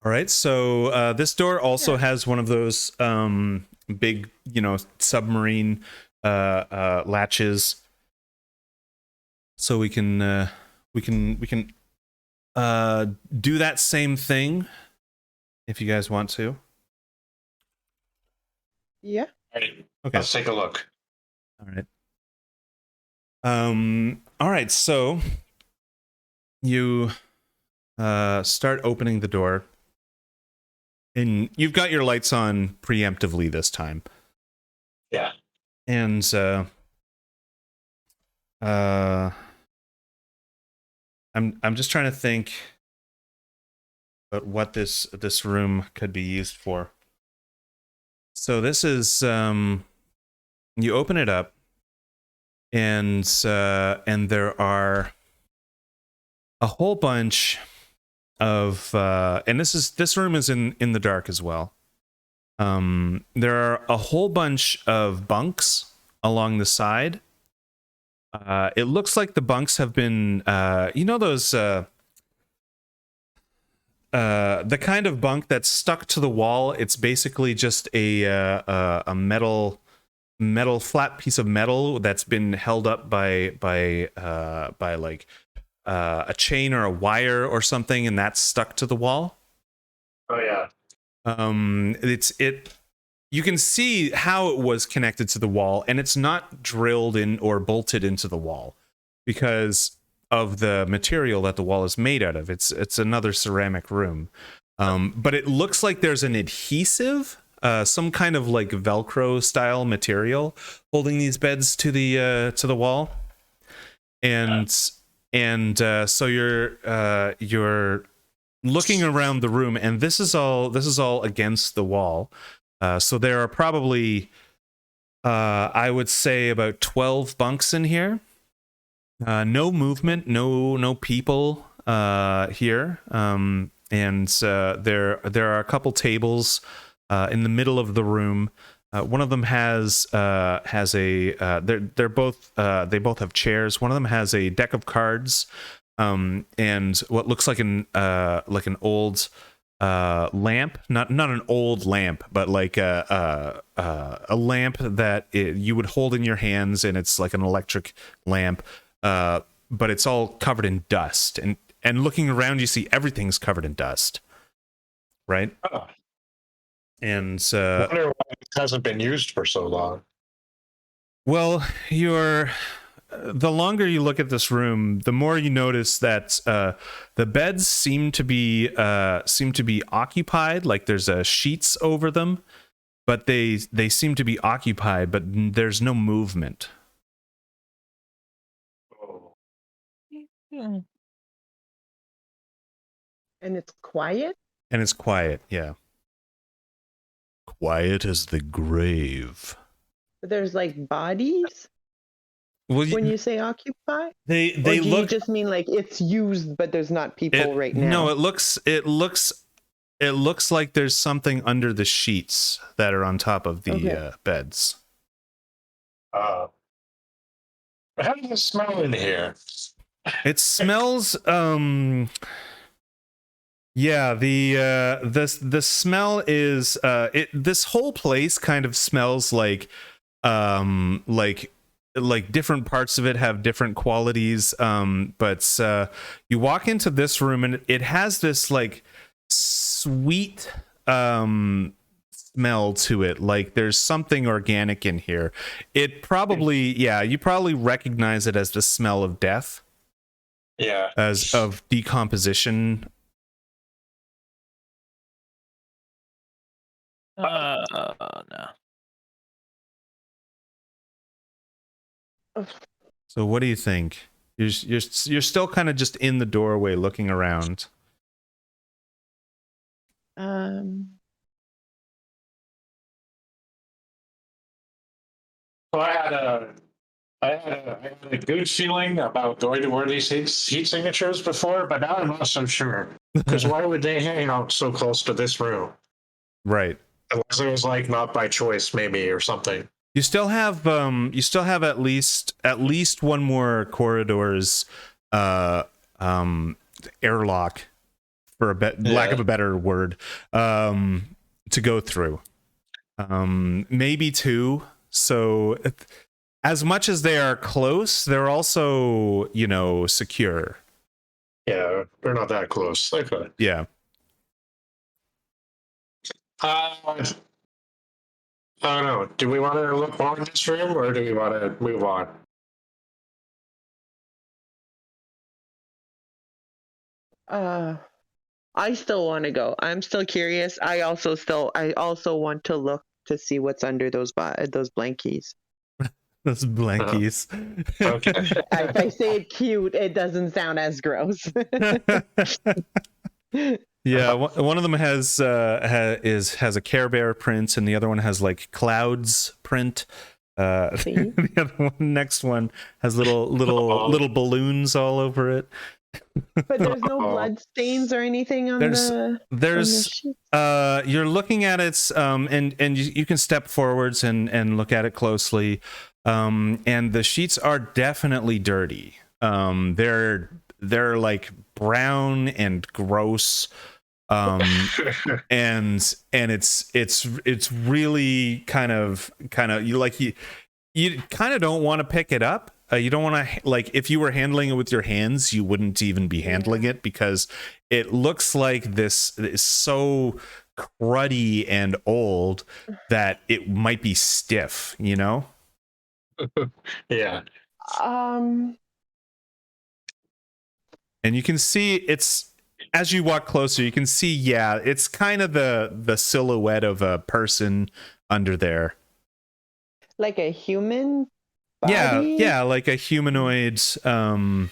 All right, so this door also has one of those big, submarine latches. So we can do that same thing if you guys want to. Yeah. All right. Okay. Let's take a look. All right. All right, so you start opening the door. And you've got your lights on preemptively this time. Yeah. And I'm just trying to think about what this room could be used for. So this is you open it up, and there are a whole bunch of and this room is in the dark as well. There are a whole bunch of bunks along the side. It looks like the bunks have been those the kind of bunk that's stuck to the wall. It's basically just a metal flat piece of metal that's been held up by like a chain or a wire or something, and that's stuck to the wall. Oh yeah. You can see how it was connected to the wall, and it's not drilled in or bolted into the wall because of the material that the wall is made out of. It's another ceramic room. But it looks like there's an adhesive, some kind of like Velcro style material holding these beds to the wall. And so you're looking around the room, and this is all against the wall. So there are probably I would say about 12 bunks in here. No movement, no people here. And there are a couple tables in the middle of the room. One of them has a they both have chairs. One of them has a deck of cards, and what looks like an old lamp, not an old lamp, but like a lamp that you would hold in your hands, and it's like an electric lamp, but it's all covered in dust. And looking around, you see everything's covered in dust, right? Oh. And I wonder why it hasn't been used for so long. well, the longer you look at this room, the more you notice that the beds seem to be occupied. Like there's sheets over them, but they seem to be occupied, but there's no movement. Oh. Hmm. And it's quiet? And it's quiet, yeah. Quiet as the grave. But there's like bodies Well, when you say occupy? they Or do you look just mean like it's used but there's not people right now? No, it looks like there's something under the sheets that are on top of the Okay. beds. How does it smell in here? It smells yeah, the smell is this whole place kind of smells like different parts of it have different qualities, but you walk into this room and it has this like sweet smell to it, like there's something organic in here. It probably, yeah, you probably recognize it as the smell of death, Yeah. as of decomposition. No. So what do you think? You're still kind of just in the doorway looking around. So I had a good feeling about going to one of these heat signatures before, but now I'm not so sure. Because why would they hang out so close to this room? Right. Unless it was like not by choice, maybe, or something. You still have at least one more corridor's airlock, for lack of a better word, to go through. Maybe two. So as much as they are close, they're also, secure. Yeah, they're not that close. Okay. Yeah. I don't know. Do we want to look more in this room, or do we want to move on? I still want to go. I'm still curious. I also want to look to see what's under those blankies. Those blankies. Okay. If I say it cute, it doesn't sound as gross. Yeah, one of them has a Care Bear print, and the other one has like clouds print. The other one, next one, has little balloons all over it. But there's no blood stains or anything on the sheets? You're looking at it, and you can step forwards and look at it closely, and the sheets are definitely dirty. They're like brown and gross, and it's really kind of you kind of don't want to pick it up. You don't want to, like, if you were handling it with your hands, you wouldn't even be handling it, because it looks like this is so cruddy and old that it might be stiff, Yeah. And you can see as you walk closer, you can see, yeah, it's kind of the silhouette of a person under there. Like a human body? Yeah, like a humanoid. Like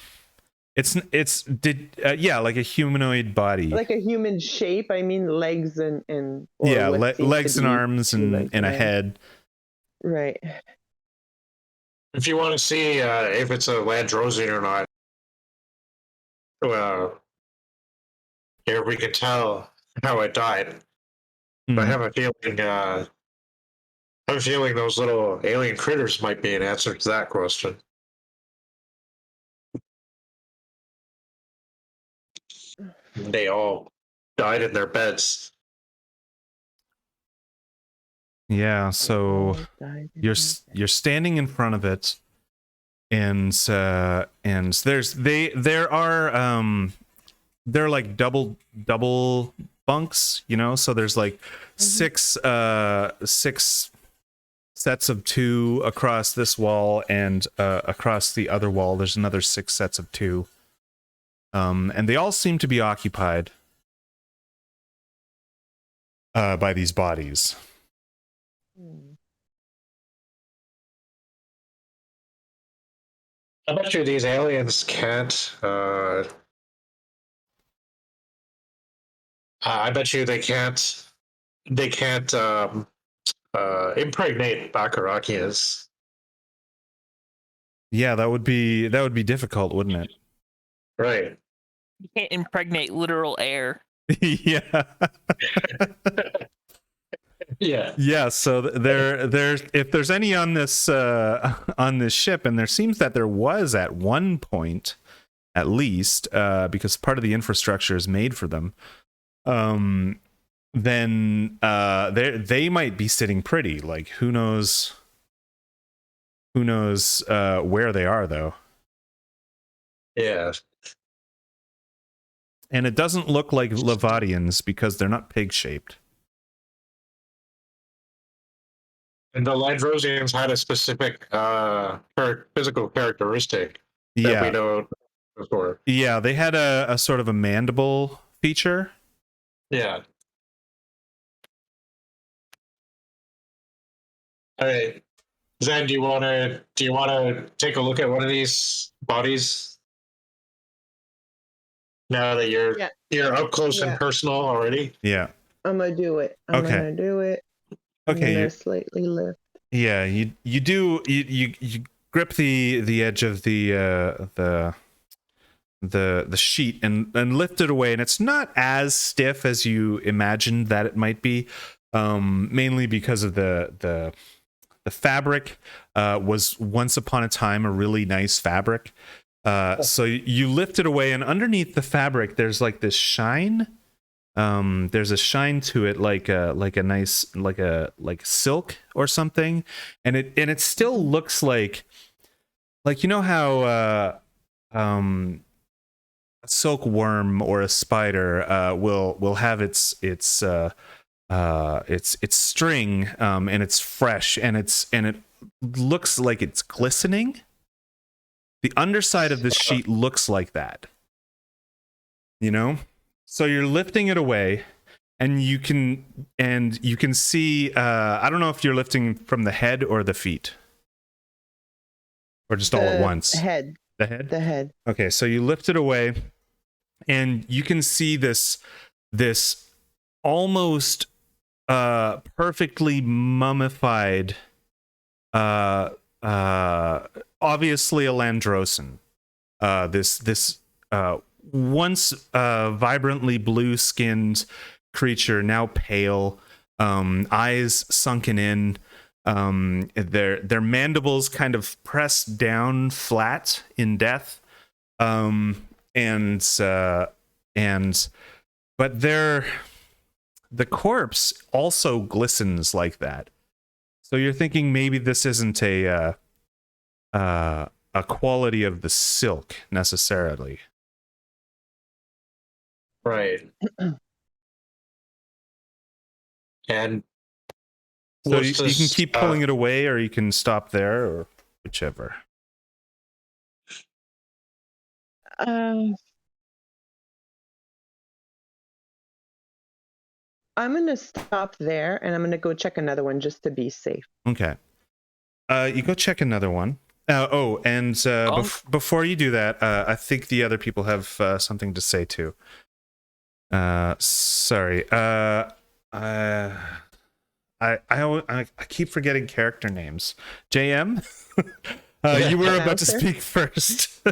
a humanoid body. Like a human shape. I mean, legs and legs and arms and a head. Right. If you want to see if it's a Landrosian or not, here we can tell how it died. I have a feeling those little alien critters might be an answer to that question. They all died in their beds. Yeah, so you're standing in front of it, and they're like double bunks, so there's like six sets of two across this wall, and across the other wall there's another 6 sets of 2, and they all seem to be occupied by these bodies. I bet you these aliens can't. I bet you they can't. They can't impregnate Bakarakias. Yeah, that would be difficult, wouldn't it? Right. You can't impregnate literal air. Yeah. Yeah. Yeah, so there's if there's any on this ship, and there seems that there was at one point, at least, because part of the infrastructure is made for them. Then they might be sitting pretty. Like, who knows where they are, though. Yeah. And it doesn't look like Levadians because they're not pig shaped. And the Landrosians had a specific physical characteristic that we know before. Yeah, they had a sort of a mandible feature. Yeah. All right, Zen, do you want to take a look at one of these bodies now that you're up close and personal already? Yeah. I'm gonna do it. I'm gonna do it. Okay. I'm gonna slightly lift. Yeah, you grip the edge of the sheet and lift it away, and it's not as stiff as you imagined that it might be, mainly because of the fabric was once upon a time a really nice fabric. So you lift it away, and underneath the fabric there's like this shine. There's a shine to it, like a nice like silk or something, and it still looks like you know how a silkworm or a spider will have its string, and it's fresh, and it looks like it's glistening. The underside of this sheet looks like that, you know. So you're lifting it away, and you can see. I don't know if you're lifting from the head or the feet, or just all at once. Head. The head. The head. Okay, so you lift it away, and you can see this almost perfectly mummified, obviously a Landrosan. This once vibrantly blue-skinned creature, now pale, eyes sunken in, their mandibles kind of pressed down flat in death, but the corpse also glistens like that. So you're thinking maybe this isn't a quality of the silk necessarily. Right. And so you can keep pulling it away, or you can stop there, or whichever. I'm gonna stop there, and I'm gonna go check another one just to be safe. Okay. You go check another one. Before you do that, I think the other people have something to say too. Sorry. I keep forgetting character names. JM, you were about to speak first.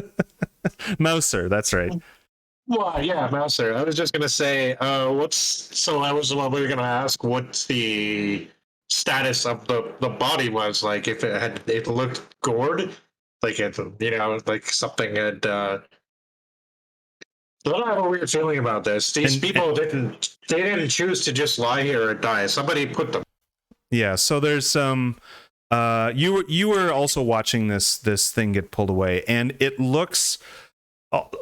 Mouser, that's right. Well, yeah, Mouser. I was just gonna say, we were gonna ask what the status of the body was, like if it looked gored, like like something had. I don't have a weird feeling about this. These people didn't choose to just lie here and die. Somebody put them. Yeah, so there's some. You were also watching this thing get pulled away, and it looks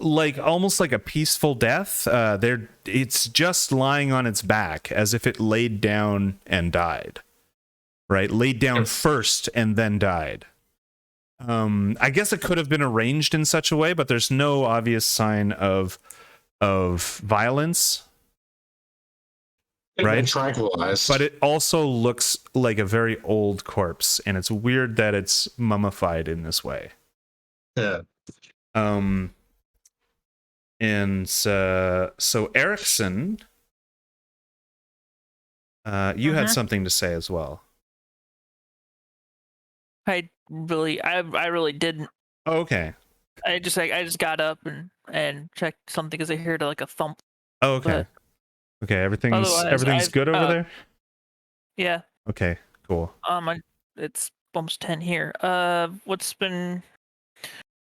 like almost like a peaceful death. It's just lying on its back as if it laid down and died. Right, laid down first and then died. I guess it could have been arranged in such a way, but there's no obvious sign of violence. Right? Tranquilized. But it also looks like a very old corpse, and it's weird that it's mummified in this way. Yeah. And so Erickson, you had something to say as well. I really didn't. Oh, okay. I just got up and checked something because I heard like a thump. Oh, okay. Okay, everything's good over there? Yeah. Okay, cool. It's almost 10 here. From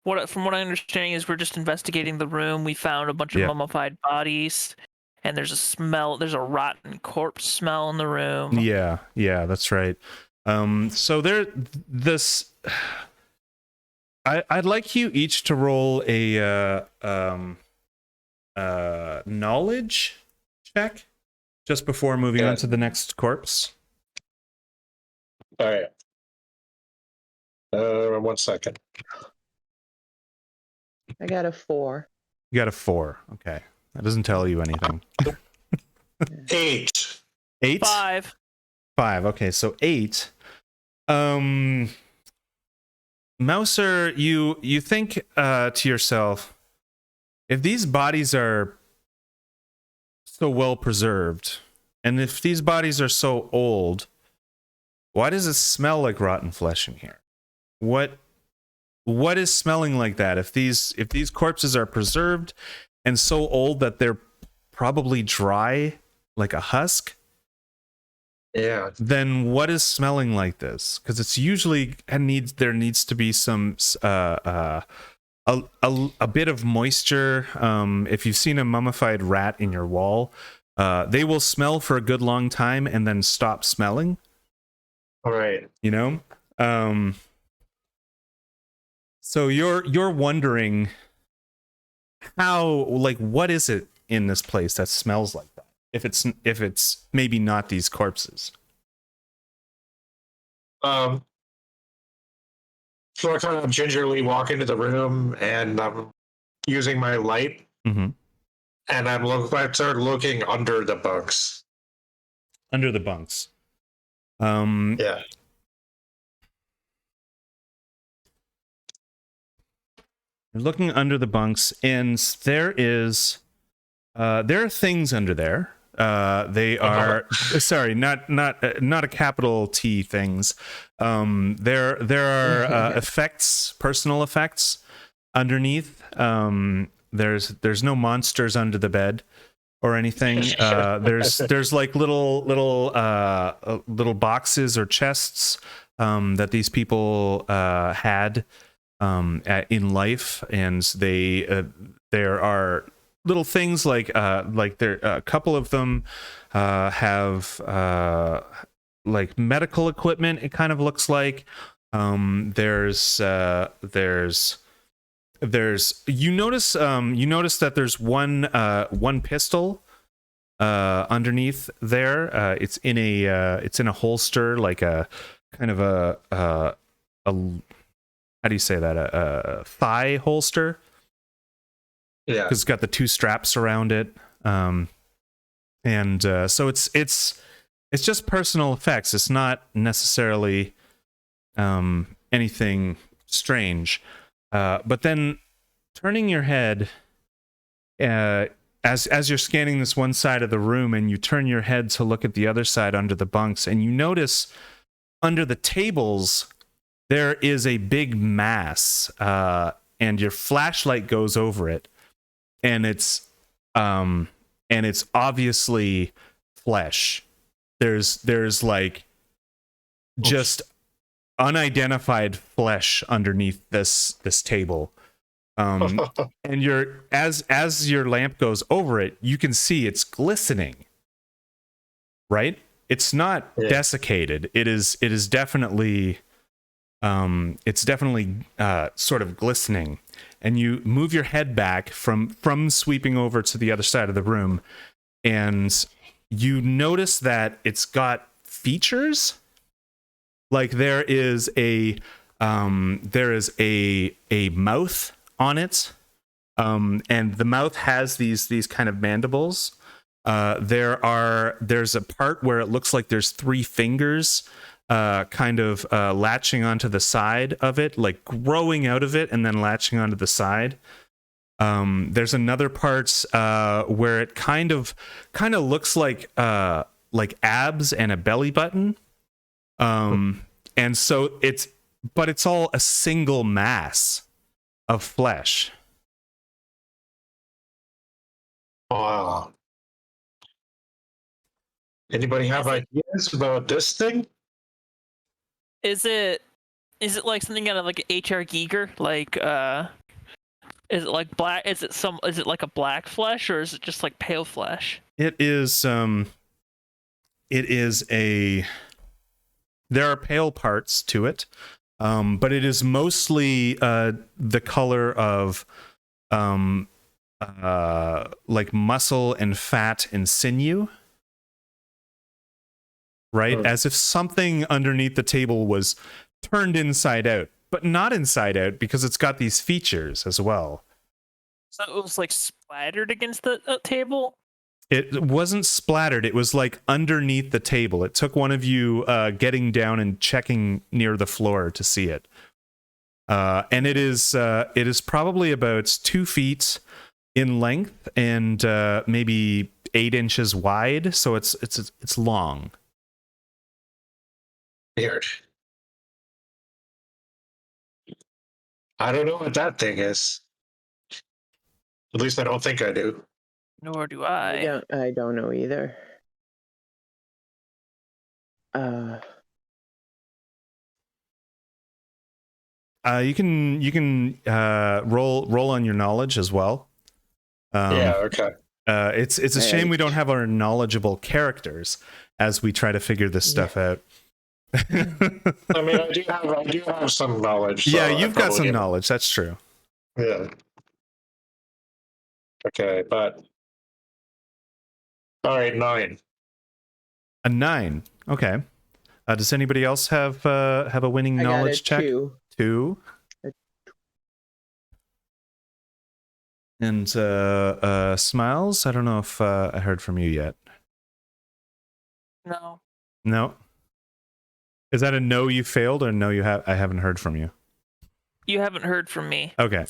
what I understand is we're just investigating the room. We found a bunch of mummified bodies, and there's a rotten corpse smell in the room. Yeah, that's right. So I'd like you each to roll a knowledge check just before moving on to the next corpse. All right. 1 second. I got a 4. You got a 4. Okay. That doesn't tell you anything. 8. 8? 5. 5. Okay, so 8. Mouser, you think to yourself, if these bodies are so well preserved, and if these bodies are so old, why does it smell like rotten flesh in here? What is smelling like that? If these corpses are preserved and so old that they're probably dry like a husk, yeah, then what is smelling like this? Because it's usually there needs to be some a bit of moisture. If you've seen a mummified rat in your wall, they will smell for a good long time and then stop smelling. All right. You know? So you're wondering how, like, what is it in this place that smells like that? If it's maybe not these corpses. So I kind of gingerly walk into the room and I'm using my light, and I start looking under the bunks. Under the bunks. Yeah. You're looking under the bunks, and there are things under there. They are sorry, not a capital T things. There are effects, personal effects underneath. There's no monsters under the bed or anything. There's like little boxes or chests that these people had in life, and there are little things like there a couple of them have like medical equipment. It kind of looks like there's you notice that there's one pistol underneath there. It's in a holster, like a kind of a how do you say that, a thigh holster. Yeah, because it's got the 2 straps around it, and so it's just personal effects. It's not necessarily anything strange. But then turning your head, as you're scanning this one side of the room, and you turn your head to look at the other side under the bunks, and you notice under the tables there is a big mass, and your flashlight goes over it. And it's obviously flesh. There's like just unidentified flesh underneath this table. And as your lamp goes over it, you can see it's glistening. Right? It's not desiccated. It is definitely sort of glistening. And you move your head back from sweeping over to the other side of the room, and you notice that it's got features. Like there is a mouth on it, and the mouth has these kind of mandibles. There's a part where it looks like there's 3 fingers kind of latching onto the side of it, like growing out of it and then latching onto the side. There's another part where it kind of looks like abs and a belly button. And so it's all a single mass of flesh. Wow. Anybody have ideas about this thing? Is it like something out of like H.R. Giger? Like is it like black? Is it like a black flesh, or is it just like pale flesh? It is there are pale parts to it, but it is mostly the color of like muscle and fat and sinew, right? Oh. As if something underneath the table was turned inside out, but not inside out, because it's got these features as well. So it was like splattered against the table. It wasn't splattered. It was like underneath the table. It took one of you getting down and checking near the floor to see it. And it is probably about 2 feet in length and maybe 8 inches wide. So it's long. Weird. I don't know what that thing is. At least I don't think I do. Nor do I. I don't know either. You can roll on your knowledge as well. Yeah, okay. It's a shame we don't have our knowledgeable characters as we try to figure this stuff out. I mean, I do have some knowledge. So yeah, you've got some knowledge. That's true. Yeah. Okay, but all right, 9. A 9. Okay. Does anybody else have a winning I got knowledge a check? 2. 2. And Smiles, I don't know if I heard from you yet. No. No. Is that a no you failed, or no I haven't heard from you? You haven't heard from me. Okay.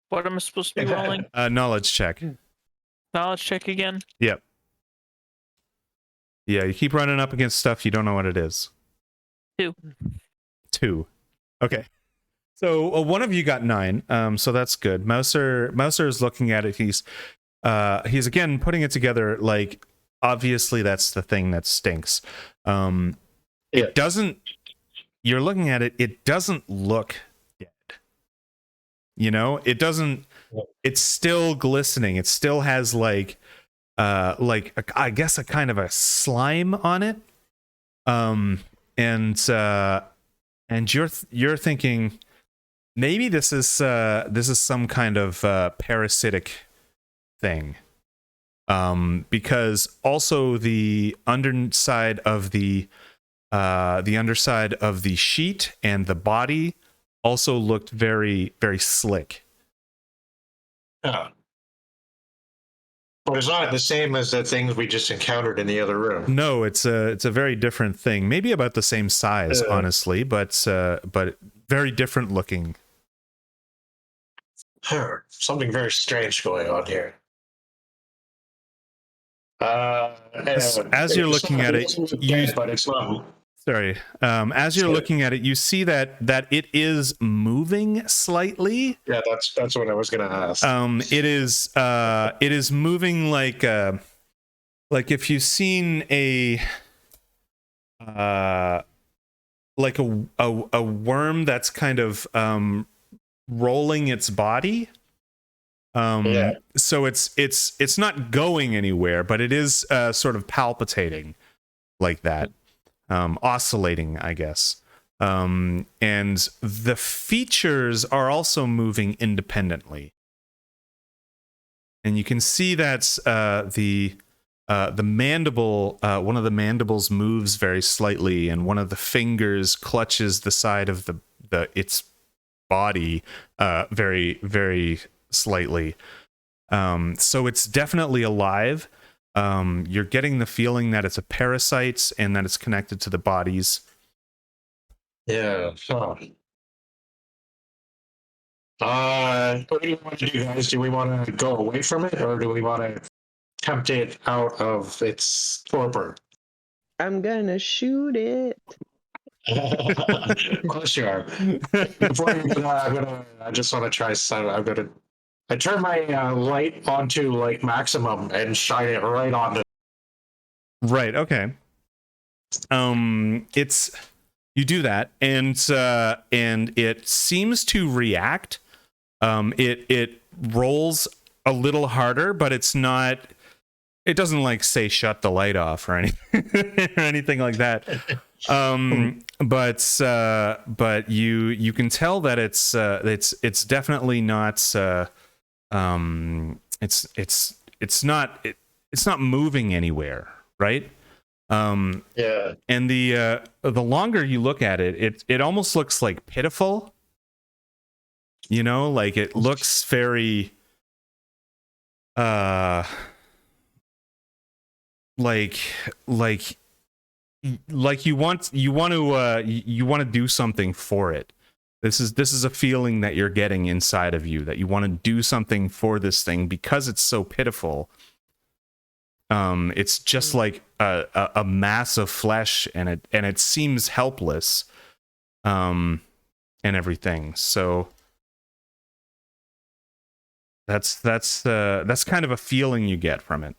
What am I supposed to be rolling? Knowledge check. Knowledge check again? Yep. Yeah, you keep running up against stuff you don't know what it is. 2. Okay. So one of you got 9. So that's good. Mouser is looking at it. He's again putting it together. Like, obviously that's the thing that stinks. It doesn't. You're looking at it. It doesn't look dead. You know, it doesn't. It's still glistening. It still has I guess a kind of a slime on it. And you're thinking maybe this is some kind of parasitic thing. Because also the underside of the sheet and the body also looked very, very slick. Yeah. But it's not the same as the things we just encountered in the other room. No, it's a very different thing. Maybe about the same size, honestly, but very different looking. Something very strange going on here. As you're looking at it, but it's not. Sorry. As you're looking at it, you see that it is moving slightly. Yeah, that's what I was gonna ask. It is moving like if you've seen a worm that's kind of rolling its body. So it's not going anywhere, but it is sort of palpitating like that. Oscillating, I guess. And the features are also moving independently. And you can see that the mandible, one of the mandibles moves very slightly, and one of the fingers clutches the side of its body very, very slightly. So it's definitely alive. You're getting the feeling that it's a parasite and that it's connected to the bodies. Yeah. Huh. What do you want to do, guys? Do we want to go away from it, or do we want to tempt it out of its torpor? I'm gonna shoot it. Of course you are. Before you do that, I just want to try some. I turn my light onto like maximum and shine it right on Right. Okay. It's you do that, and it seems to react. It rolls a little harder, but it's not. It doesn't like say shut the light off or anything or anything like that. But you can tell that it's definitely not. It's not moving anywhere, right? Yeah. And the longer you look at it, it almost looks like pitiful. You know, like it looks very like you want to do something for it. This is a feeling that you're getting inside of you, that you want to do something for this thing because it's so pitiful. It's just like a mass of flesh, and it seems helpless, and everything. So that's kind of a feeling you get from it.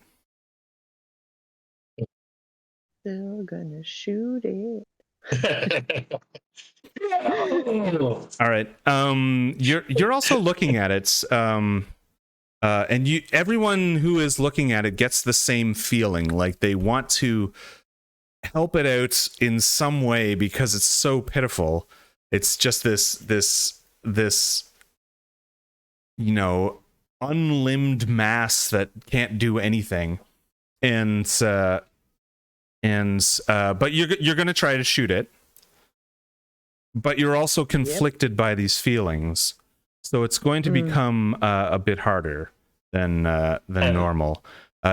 Still gonna shoot it. All right. You're also looking at it. And everyone who is looking at it gets the same feeling, like they want to help it out in some way because it's so pitiful. It's just this unlimbed mass that can't do anything, and but you're gonna try to shoot it, but you're also conflicted by these feelings. So it's going to become a bit harder than normal.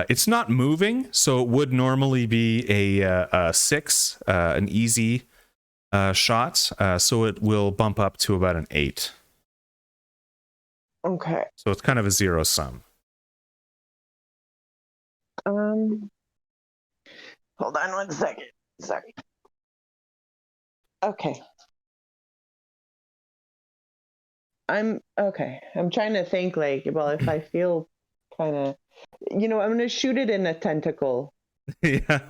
It's not moving, so it would normally be a 6, an easy shot. So it will bump up to about an 8. Okay. So it's kind of a zero sum. Hold on one second. Sorry. Okay. I'm trying to think, like, well, if I feel kind of, I'm gonna shoot it in a tentacle. Yeah.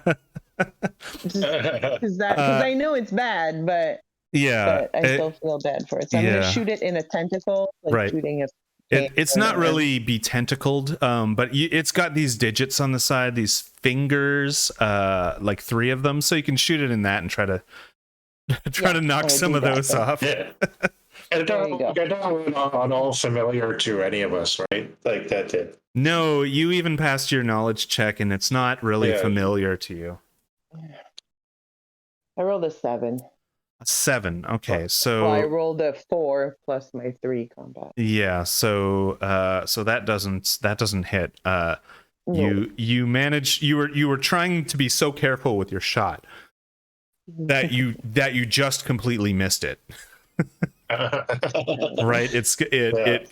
Because I know it's bad, but yeah, but I still feel bad for it. So I'm gonna shoot it in a tentacle, like right. shooting a. It's not really be tentacled, but it's got these digits on the side, these fingers, like 3 of them, so you can shoot it in that and try to knock some of those off. Yeah. And they're not all familiar to any of us, right? Like that did. No, you even passed your knowledge check, and it's not really familiar to you. I rolled a 7. A 7. Okay, so I rolled a 4 plus my 3 combat. Yeah, so that doesn't hit. No. You managed. You were trying to be so careful with your shot that you just completely missed it. Right?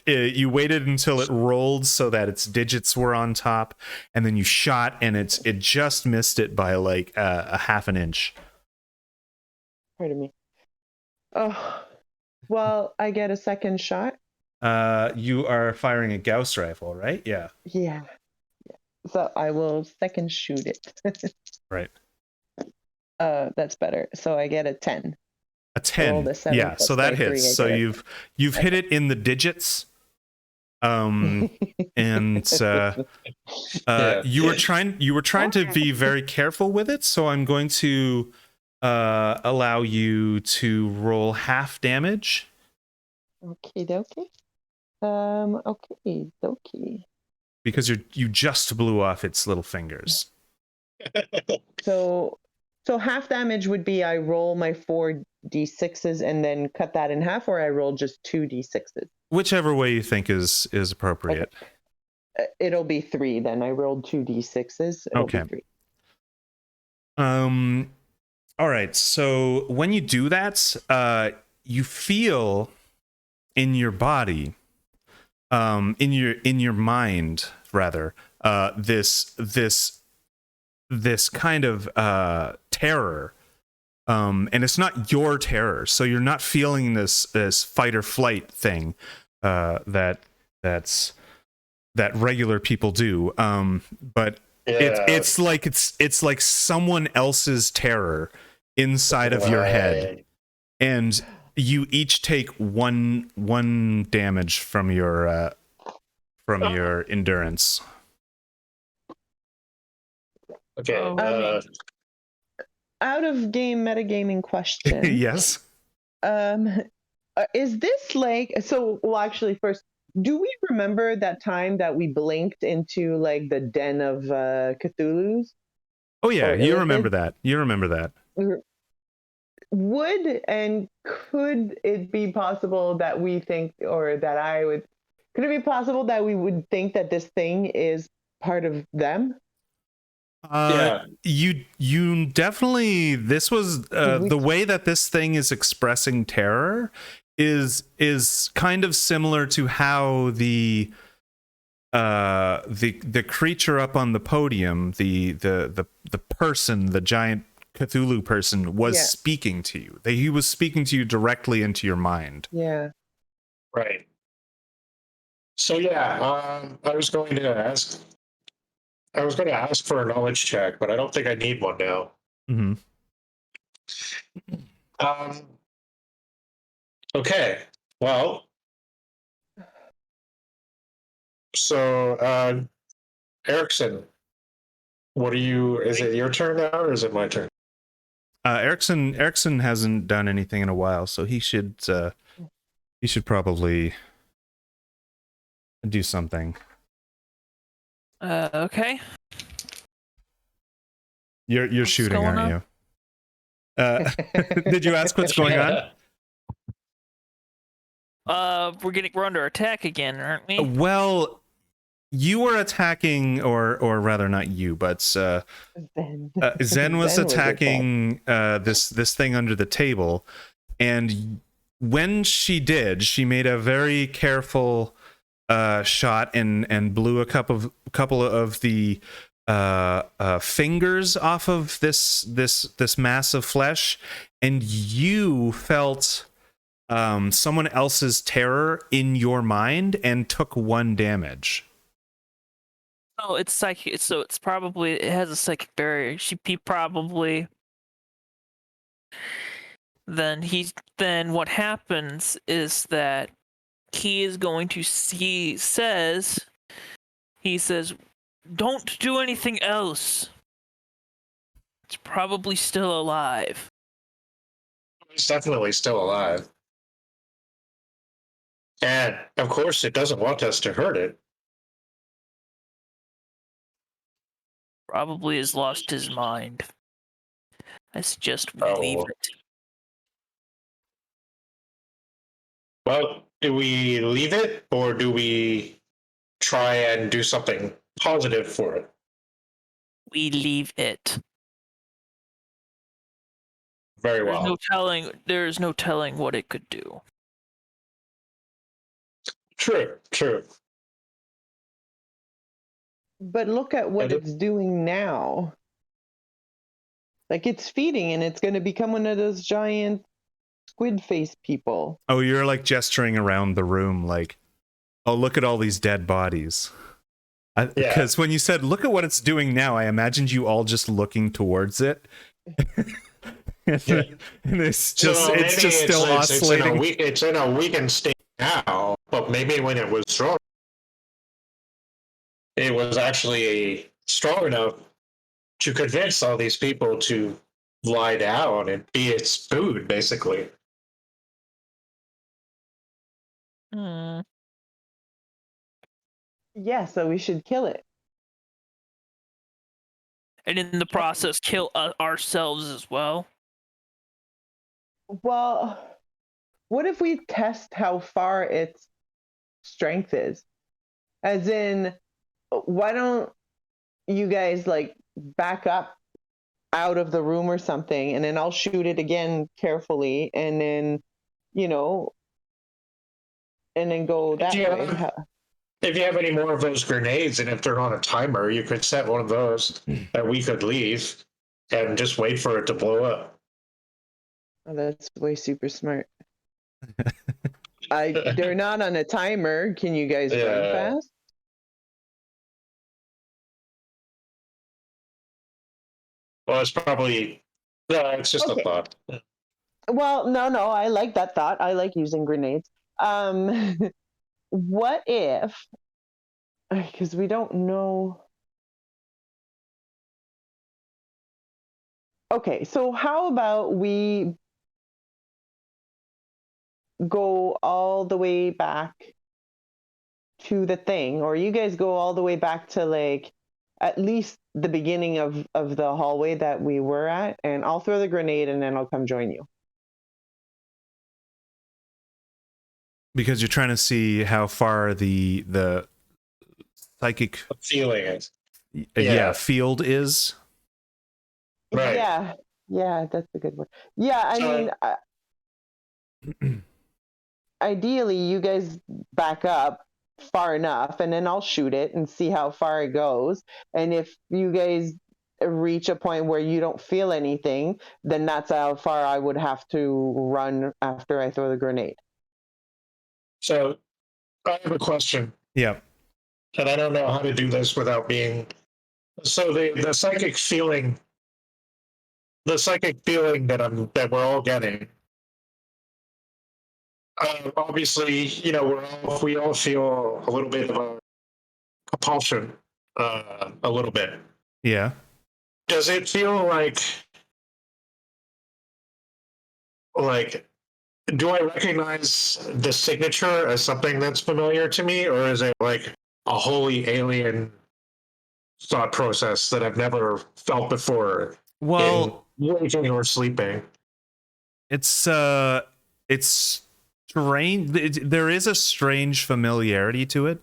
You waited until it rolled so that its digits were on top, and then you shot, and it just missed it by like a half an inch. Pardon me. Oh, well, I get a second shot. You are firing a Gauss rifle, right? Yeah. Yeah. So I will second shoot it. Right. That's better. So I get a 10. A 10. Yeah, so that hits. So you've hit it in the digits. And you were trying to be very careful with it, so I'm going to allow you to roll half damage. Okay, dokie. Okay, dokie. Because you just blew off its little fingers. So half damage would be I roll my 4d6s and then cut that in half, or I roll just 2d6s. Whichever way you think is appropriate. It'll be 3 then. I rolled 2d6s. It'll Okay. be 3. All right. So when you do that, you feel in your body, in your mind rather, this kind of terror. And it's not your terror, so you're not feeling this fight or flight thing that regular people do. But it's like someone else's terror inside of your head, and you each take one damage from your endurance. Okay. Out of game metagaming question. Yes. Is this like so? Well, actually, first, do we remember that time that we blinked into like the den of Cthulhu's? Oh yeah, Or you illithids? remember that. You remember that. Would and could it be possible that we think, or that I would, could it be possible that we would think that this thing is part of them? Yeah. You definitely, this was the way that this thing is expressing terror is kind of similar to how the creature up on the podium, the person, the giant Cthulhu person, was speaking to you. He was speaking to you directly into your mind. Yeah. Right. So yeah, I was going to ask for a knowledge check, but I don't think I need one now. Mm-hmm. Okay. Well, so Erickson, what are you? Is it your turn now, or is it my turn? Erickson hasn't done anything in a while, so he should probably do something. Okay. You're shooting, going aren't you? Did you ask what's going on? We're under attack again, aren't we? Well, you were attacking, or rather, not you, but Zen was attacking this thing under the table, and when she did, she made a very careful shot and blew a couple of the fingers off of this mass of flesh, and you felt someone else's terror in your mind and took 1 damage. Oh, it's psychic. So it's probably, it has a psychic barrier. He probably. Then what happens is that he is going to he says, don't do anything else. It's probably still alive. It's definitely still alive. And of course, it doesn't want us to hurt it. Probably has lost his mind. I suggest we leave it. Well, do we leave it, or do we try and do something positive for it? We leave it. Very well. There's no telling what it could do. True. But look at what it's doing now. Like, it's feeding, and it's going to become one of those giant squid face people. Oh, you're like gesturing around the room, like, oh, look at all these dead bodies. Because when you said, look at what it's doing now, I imagined you all just looking towards it. And it's just, So it's just still oscillating. It's in a weakened state now, but maybe when it was strong, it was actually strong enough to convince all these people to lie down and be its food, basically. Yeah, so we should kill it. And in the process, kill ourselves as well. Well, what if we test how far its strength is? As in, why don't you guys like back up out of the room or something, and then I'll shoot it again carefully, and then, you know, and then go If that you way. have, if you have any more of those grenades, and if they're on a timer, you could set one of those that we could leave and just wait for it to blow up. Oh, that's way super smart. They're not on a timer. Can you guys run Yeah. fast? Well, it's probably no. It's just a Okay. thought. Well, no, I like that thought. I like using grenades. What if, because we don't know. Okay, so how about we go all the way back to the thing, or you guys go all the way back to like at least the beginning of the hallway that we were at, and I'll throw the grenade and then I'll come join you. Because you're trying to see how far the psychic Feeling it. yeah field is. Right. Yeah, that's a good word. Yeah, I So- mean, ideally you guys back up far enough, and then I'll shoot it and see how far it goes. And if you guys reach a point where you don't feel anything, then that's how far I would have to run after I throw the grenade. So I have a question, Yeah. and I don't know how to do this without being. So the psychic feeling, that we're all getting. Obviously, we all feel a little bit of a compulsion, a little bit. Yeah. Does it feel like? Do I recognize the signature as something that's familiar to me, or is it like a wholly alien thought process that I've never felt before Well, in waking or sleeping? it's strange. There is a strange familiarity to it.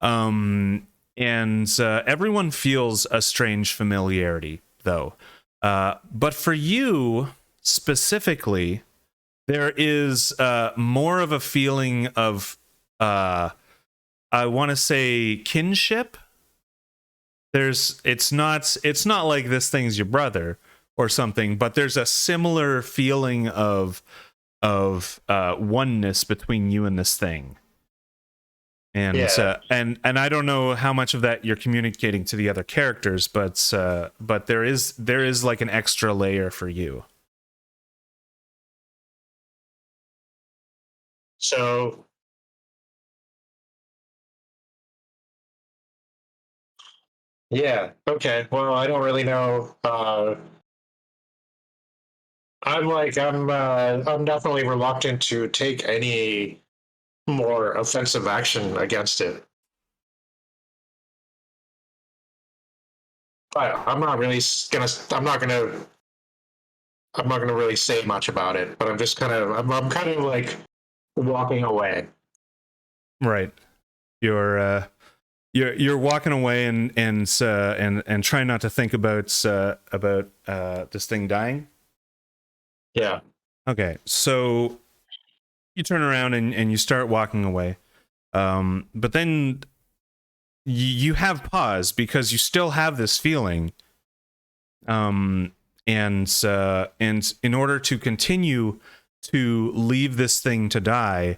And everyone feels a strange familiarity, though. But for you specifically, there is more of a feeling of, I want to say, kinship. It's not like this thing's your brother or something, but there's a similar feeling of oneness between you and this thing. And Yeah. and I don't know how much of that you're communicating to the other characters, but there is like an extra layer for you. So, yeah, okay. Well, I don't really know. I'm definitely reluctant to take any more offensive action against it. But I'm not gonna really say much about it. But I'm kind of like walking away. Right. You're walking away and trying not to think about this thing dying. Yeah. Okay, so you turn around and you start walking away, but then you have pause because you still have this feeling, and in order to continue to leave this thing to die,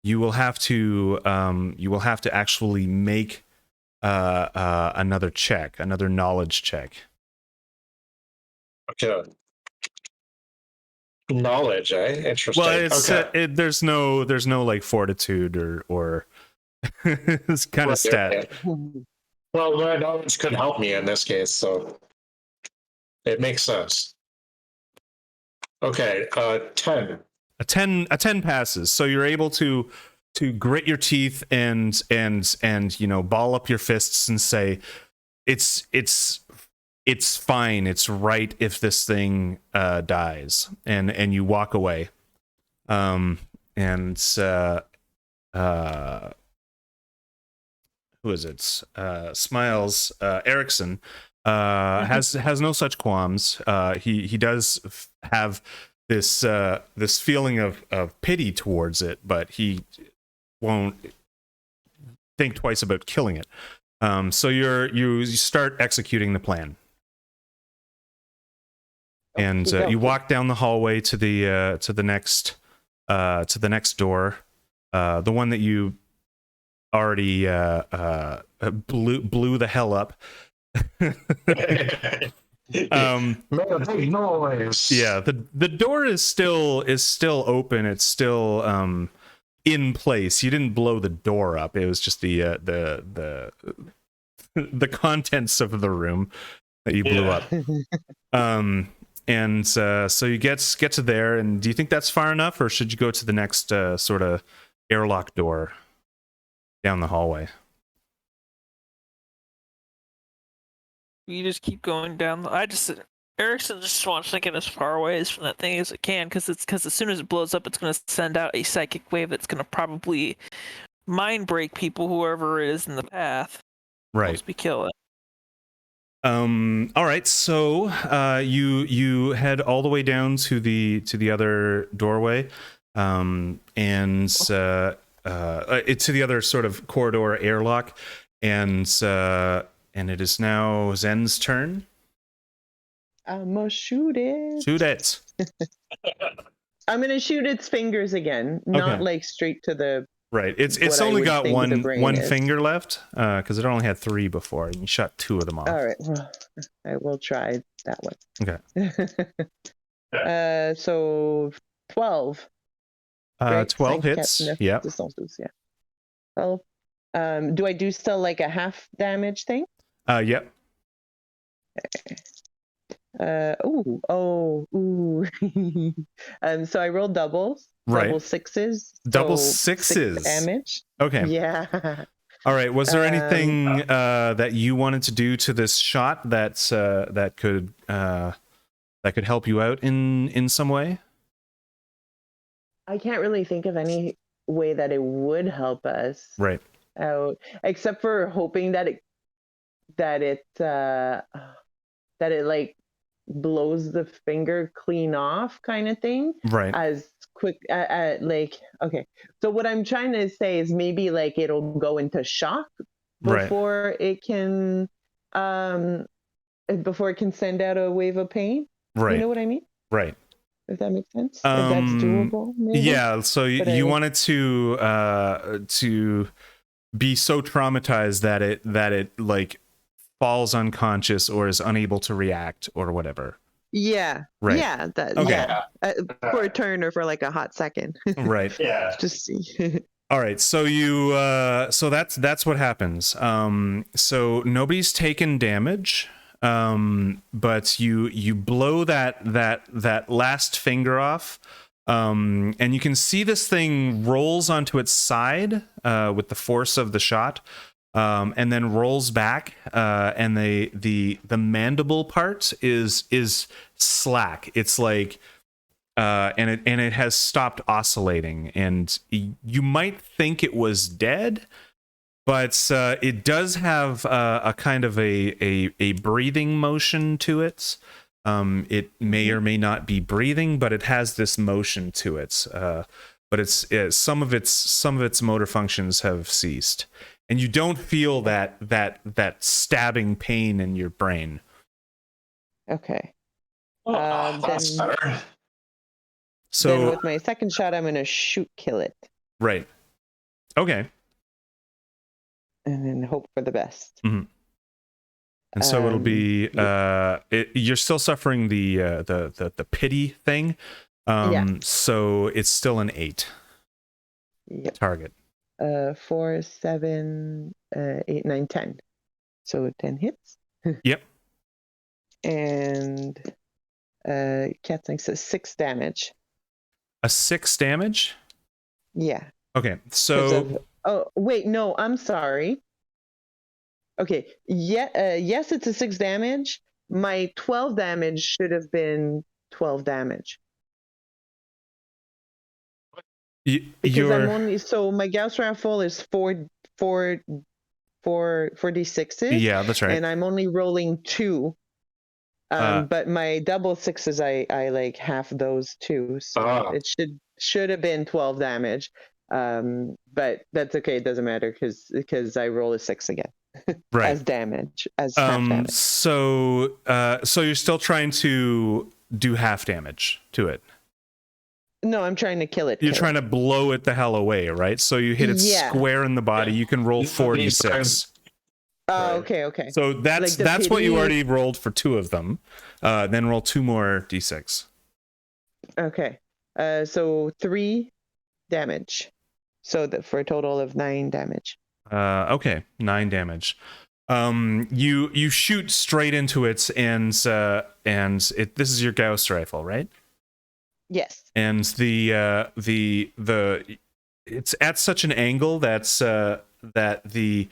you will have to actually make another check, another knowledge check. Okay. Knowledge, eh? Interesting. Well, it's okay. there's no like fortitude or it's kind of stat. Well, my knowledge could help me in this case, so it makes sense. Okay, 10. A 10 passes, so you're able to grit your teeth and ball up your fists and say it's fine, it's right if this thing dies, and you walk away. And who is it? Smiles Erickson has no such qualms. He does have this feeling of pity towards it, but he won't think twice about killing it. So you start executing the plan, and you walk down the hallway to the next door, the one that you already blew the hell up. Make a big noise. Yeah, the door is still open. It's still in place. You didn't blow the door up. It was just the contents of the room that you blew up. And so you get to there, and do you think that's far enough, or should you go to the next sort of airlock door down the hallway? You just keep going down. Erickson just wants to get as far away from that thing as it can, because as soon as it blows up, it's going to send out a psychic wave that's going to probably mind break people, whoever it is in the path. Right. Once we kill it. All right. So you head all the way down to the other doorway, and it's to the other sort of corridor airlock, and it is now Zen's turn. I'm gonna shoot it. Shoot it. I'm gonna shoot its fingers again, not Okay. like straight to the. Right. It's what I only would got think the brain one is. finger left, because it only had 3 before. You shot 2 of them off. All right, well, I will try that one. Okay. So 12. Right? 12 hits. Yeah. Yeah. 12. Do I do still like a half damage thing? Yep. Ooh. So I rolled doubles. Right. Double sixes. Double so sixes. 6 damage. Okay. Yeah. All right. Was there anything that you wanted to do to this shot that could help you out in some way? I can't really think of any way that it would help us Right. out, except for hoping that it like blows the finger clean off, kind of thing. Right. As quick, like, okay. So what I'm trying to say is maybe like it'll go into shock before it can send out a wave of pain. Right. You know what I mean? Right. If that makes sense. If that's doable, maybe? Yeah. So you wanted to be so traumatized that it like falls unconscious or is unable to react or whatever. Yeah. Right. Yeah. That, Okay. Yeah. For a turn or for like a hot second. Right. Yeah. Just see. All right. So you so that's what happens. So nobody's taken damage. But you blow that last finger off, and you can see this thing rolls onto its side with the force of the shot, and then rolls back, and the mandible part is slack. It's like and it has stopped oscillating, and you might think it was dead. But it does have a kind of a breathing motion to it. It may or may not be breathing, but it has this motion to it. But it's some of its motor functions have ceased, and you don't feel that stabbing pain in your brain. Okay. That's Then better. So with my second shot, I'm gonna kill it, right. Okay. and then hope for the best. Mm-hmm. And so it'll be you're still suffering the pity thing. So it's still an 8 target. 4, 7, 8, 9, 10. So 10 hits. Yep. And Cat thinks it's 6 damage. A 6 damage? Yeah. Okay. So oh wait, no, I'm sorry. Okay. Yeah. Yes, it's a 6 damage. My 12 damage should have been 12 damage. Because I'm only, so my Gauss raffle is 4 four d6s. Yeah, that's right. And I'm only rolling 2. But my double 6s, I like half those too. So it should have been 12 damage. But that's okay. It doesn't matter because I roll a 6 again Right. as damage, as half damage. So you're still trying to do half damage to it. No, I'm trying to kill it. You're trying to blow it the hell away, right? So you hit it square in the body. You can roll 4d6. Oh, okay. So that's what you already rolled for 2 of them. Then roll 2 more d6. Okay. So 3 damage. So that for a total of 9 damage. Okay, 9 damage. You shoot straight into it, and this is your Gauss rifle, right? Yes. And it's at such an angle that's that the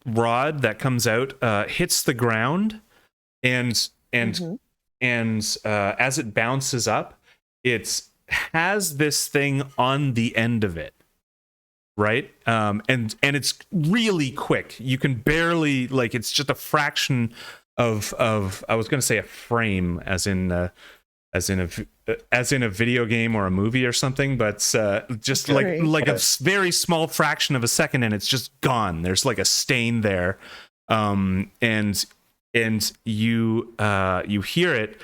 rod that comes out hits the ground, and as it bounces up, it has this thing on the end of it, right? And it's really quick. You can barely, like, it's just a fraction of I was going to say a frame, as in a video game or a movie or something, but just like a very small fraction of a second, and it's just gone. There's like a stain there, and you hear it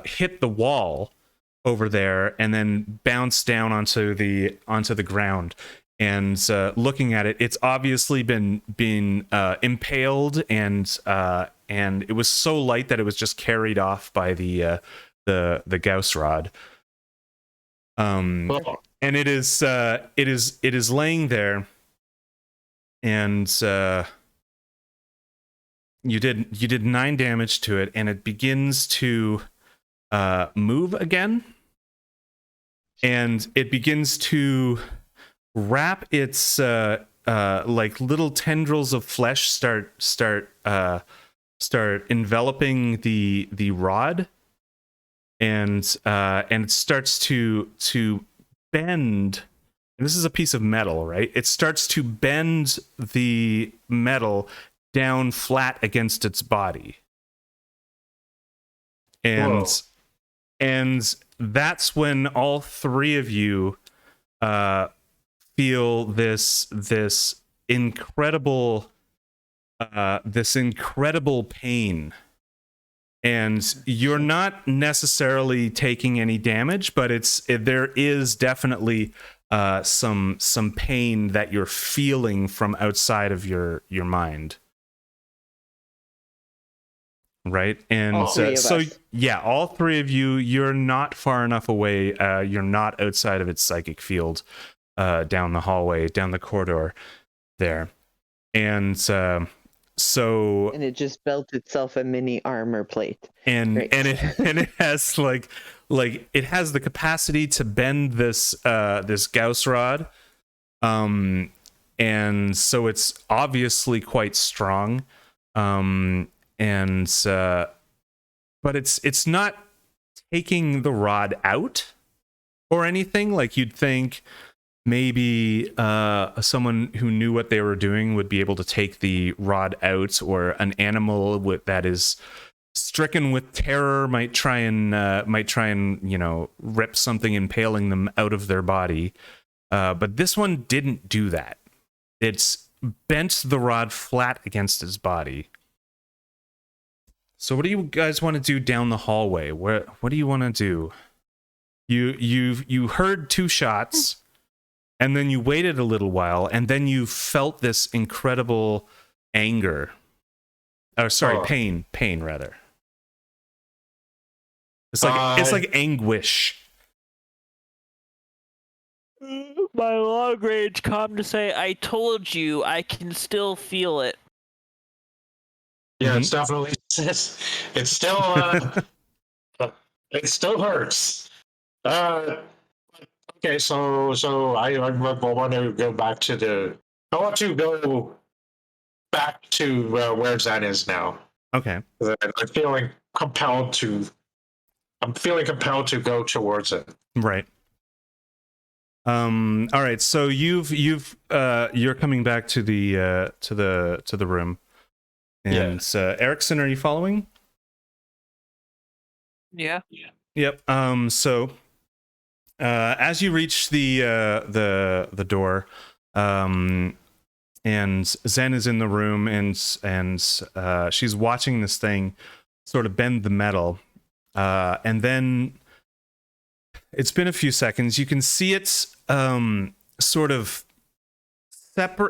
hit the wall over there and then bounce down onto the ground. And looking at it, it's obviously been impaled, and it was so light that it was just carried off by the Gauss rod. And it is laying there, and you did 9 damage to it, and it begins to move again, and it begins to wrap its like little tendrils of flesh start enveloping the rod, and it starts to bend. And this is a piece of metal, right? It starts to bend the metal down flat against its body, and that's when all 3 of you feel this incredible pain. And you're not necessarily taking any damage, but there is definitely some pain that you're feeling from outside of your mind, right? And all 3 of you, you're not far enough away. You're not outside of its psychic field, down the hallway, down the corridor there, and it just built itself a mini armor plate, and it has like it has the capacity to bend this Gauss rod, and so it's obviously quite strong, but it's not taking the rod out or anything. Like, you'd think maybe someone who knew what they were doing would be able to take the rod out, or an animal that is stricken with terror might try and rip something, impaling them out of their body. But this one didn't do that. It's bent the rod flat against his body. So what do you guys want to do down the hallway? What do you want to do? You heard 2 shots. And then you waited a little while, and then you felt this incredible anger. Oh, sorry, pain rather. It's like anguish. My long range comm to say, I told you, I can still feel it. Yeah, it's definitely. It's still. It still hurts. Okay, so I want to go back to the. I want to go back to where Zen is now. Okay. I'm feeling compelled to go towards it. Right. All right, so you're coming back to the room. And Erickson, are you following? Yeah. Yep. So as you reach the door, and Zen is in the room, and she's watching this thing sort of bend the metal, and then it's been a few seconds. You can see it sort of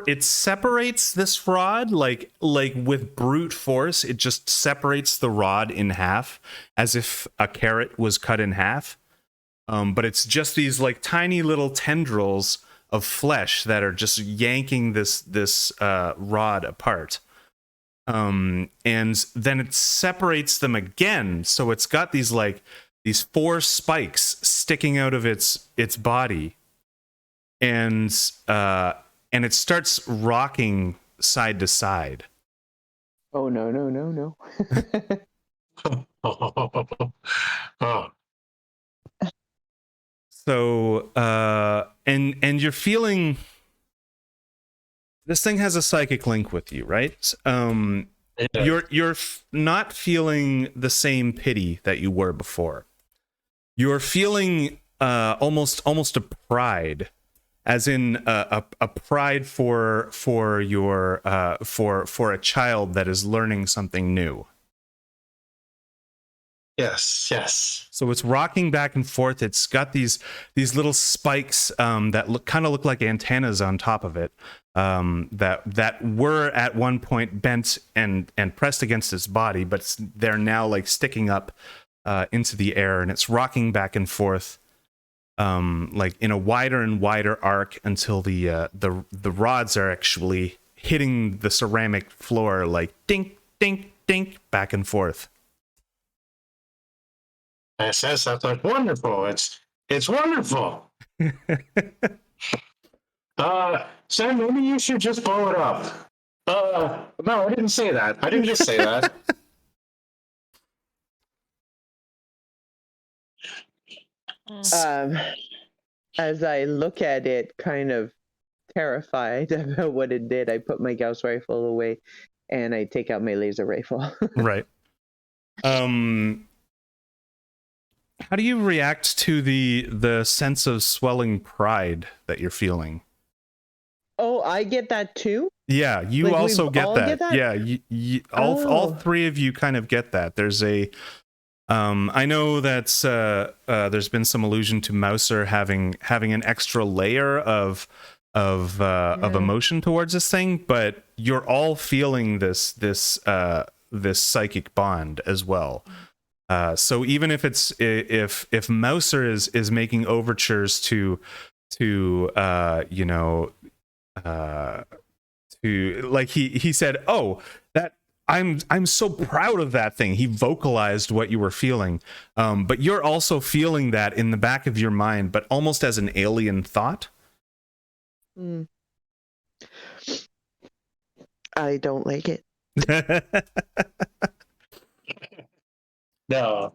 it separates this rod like with brute force. It just separates the rod in half as if a carrot was cut in half. But it's just these like tiny little tendrils of flesh that are just yanking this rod apart. And then it separates them again, so it's got these four spikes sticking out of its body, and it starts rocking side to side. Oh no. Oh. So and you're feeling this thing has a psychic link with you, right? Yeah. You're not feeling the same pity that you were before. You're feeling almost a pride, as in a pride for your for a child that is learning something new. Yes. So it's rocking back and forth. It's got these little spikes that kind of look like antennas on top of it, that were at one point bent and pressed against its body, but they're now like sticking up into the air, and it's rocking back and forth, like in a wider and wider arc until the rods are actually hitting the ceramic floor, like dink dink dink, back and forth. That's like wonderful. It's wonderful. Sam, maybe you should just blow it up. No, I didn't say that. I didn't just say that. As I look at it, kind of terrified about what it did, I put my Gauss rifle away and I take out my laser rifle. Right. How do you react to the sense of swelling pride that you're feeling? Oh, I get that too? Yeah, you Like, also we get all that. get that? Yeah, all Oh. three of you kind of get that. There's I know that there's been some allusion to Mouser having an extra layer of emotion towards this thing, but you're all feeling this psychic bond as well. So even if it's if Mouser is making overtures to like he said, oh, that I'm so proud of that thing. He vocalized what you were feeling, but you're also feeling that in the back of your mind, but almost as an alien thought. Mm. I don't like it. No.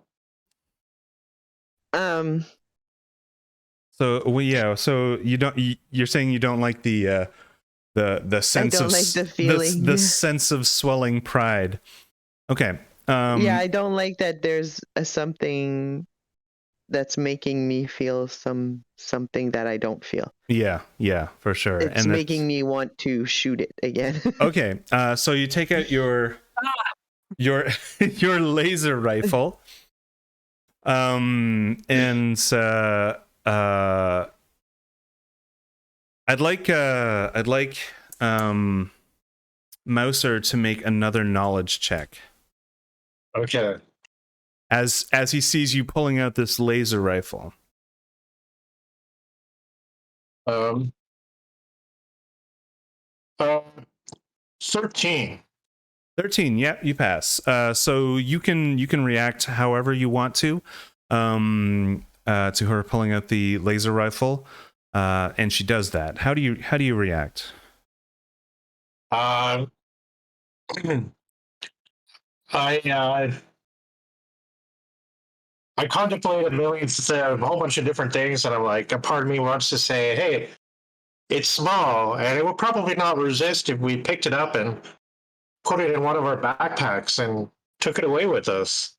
So you don't. You're saying you don't like the sense I don't of like the feeling. the sense of swelling pride. Okay. Yeah, I don't like that there's something that's making me feel something that I don't feel. Yeah, for sure. It's and making me want to shoot it again. Okay, so you take out your laser rifle, and I'd like Mouser to make another knowledge check Okay. as he sees you pulling out this laser rifle. 13. 13. Yeah, you pass. So you can react however you want to her pulling out the laser rifle, and she does that. How do you react? I I contemplated millions, a whole bunch of different things, and I'm like, a part of me wants to say, hey, it's small, and it would probably not resist if we picked it up and put it in one of our backpacks and took it away with us.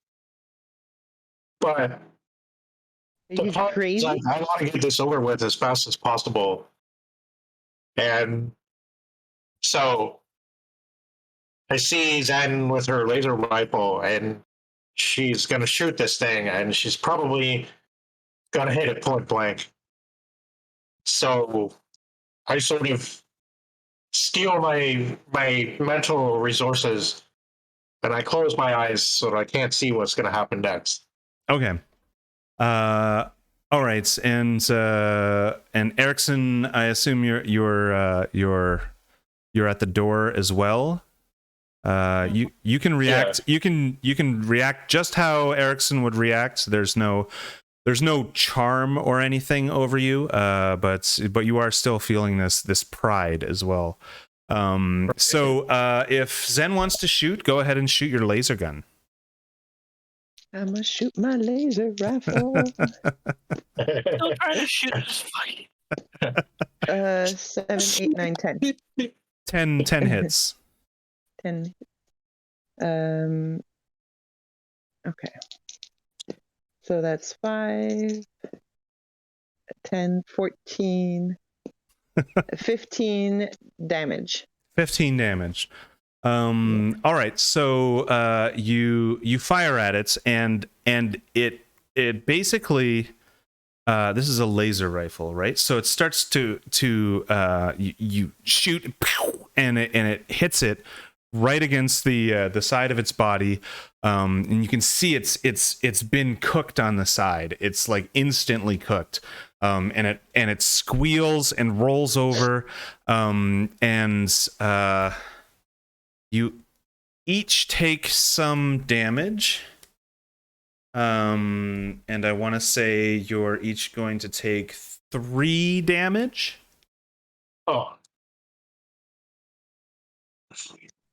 But Are the you problem is, crazy? I want to get this over with as fast as possible. And so I see Zen with her laser rifle, and she's going to shoot this thing, and she's probably going to hit it point blank. So I sort of steal my mental resources, and I close my eyes so that I can't see what's going to happen next. Okay. All right, and Erickson, I assume you're at the door as well. You can react. Yeah. You can react just how Erickson would react. There's no charm or anything over you, but you are still feeling this pride as well. So if Zen wants to shoot, go ahead and shoot your laser gun. I'm gonna shoot my laser rifle. Still trying to shoot this fight. 7, 8, 9, 10. 10 hits. 10. Okay. So that's 5, 10, 14, 15 damage. 15 damage. All right, so you fire at it, and it basically this is a laser rifle, right? So it starts to you shoot, and it hits it right against the side of its body, and you can see it's been cooked on the side. It's like instantly cooked, and it squeals and rolls over, and you each take some damage. And I want to say you're each going to take 3 damage. Oh.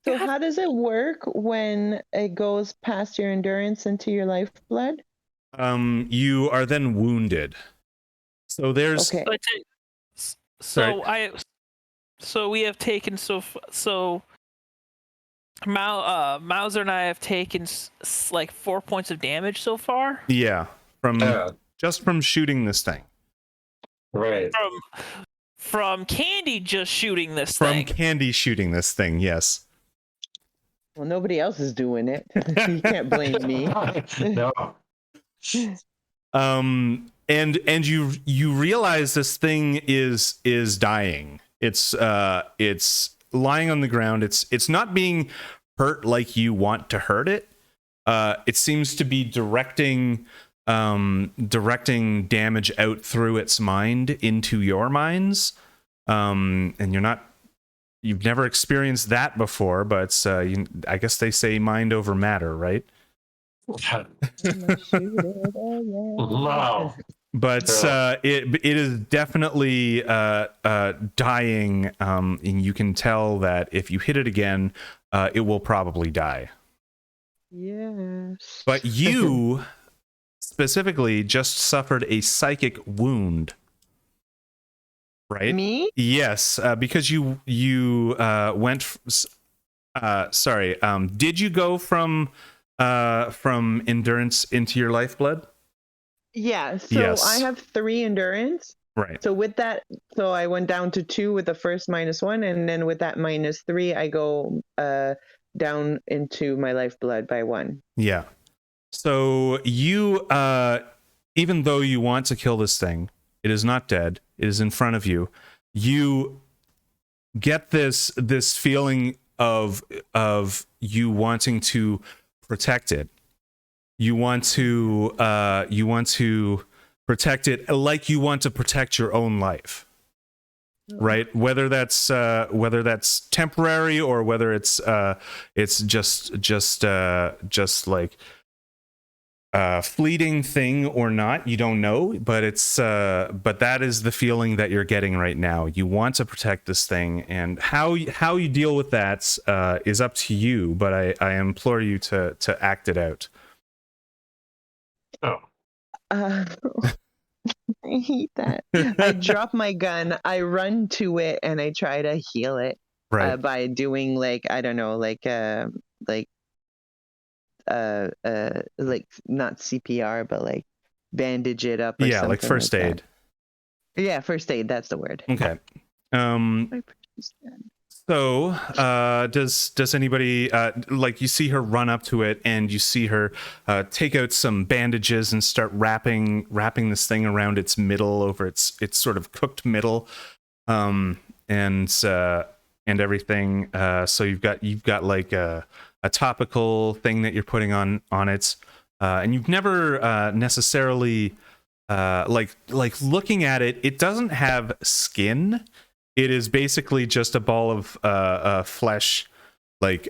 So how does it work when it goes past your endurance into your lifeblood? You are then wounded. So there's Okay. So we have taken Mauser and I have taken like 4 points of damage so far. Yeah, just from shooting this thing. Right. From Candy just shooting this thing. From Candy shooting this thing, yes. Well, nobody else is doing it. You can't blame me. No. And you realize this thing is dying. It's lying on the ground. It's not being hurt like you want to hurt it. It seems to be directing damage out through its mind into your minds. And you've never experienced that before, but I guess they say mind over matter, right? Wow. But it is definitely dying, and you can tell that if you hit it again, it will probably die. Yes. But you specifically just suffered a psychic wound, right? Me? Yes, because you went. Sorry. Did you go from endurance into your lifeblood? Yeah, so Yes. I have 3 endurance. Right. So with that, so I went down to 2 with the first -1, and then with that -3, I go down into my lifeblood by 1. Yeah. So you, even though you want to kill this thing, it is not dead. It is in front of you. You get this feeling of you wanting to protect it. You want to protect it like you want to protect your own life, right? Whether that's temporary or whether it's just like a fleeting thing or not, you don't know. But but that is the feeling that you're getting right now. You want to protect this thing, and how you deal with that is up to you. But I implore you to act it out. Oh. Uh, I hate that. I drop my gun, I run to it, and I try to heal it Right. by doing like I don't know, like not CPR, but like bandage it up or Yeah, something like first like aid. that. Yeah, first aid. That's the word. Okay. My precious gun. So, does anybody like you see her run up to it and you see her take out some bandages and start wrapping this thing around its middle over its sort of cooked middle, and everything. So you've got like a topical thing that you're putting on it, and you've never necessarily like looking at it. It doesn't have skin. It is basically just a ball of flesh, like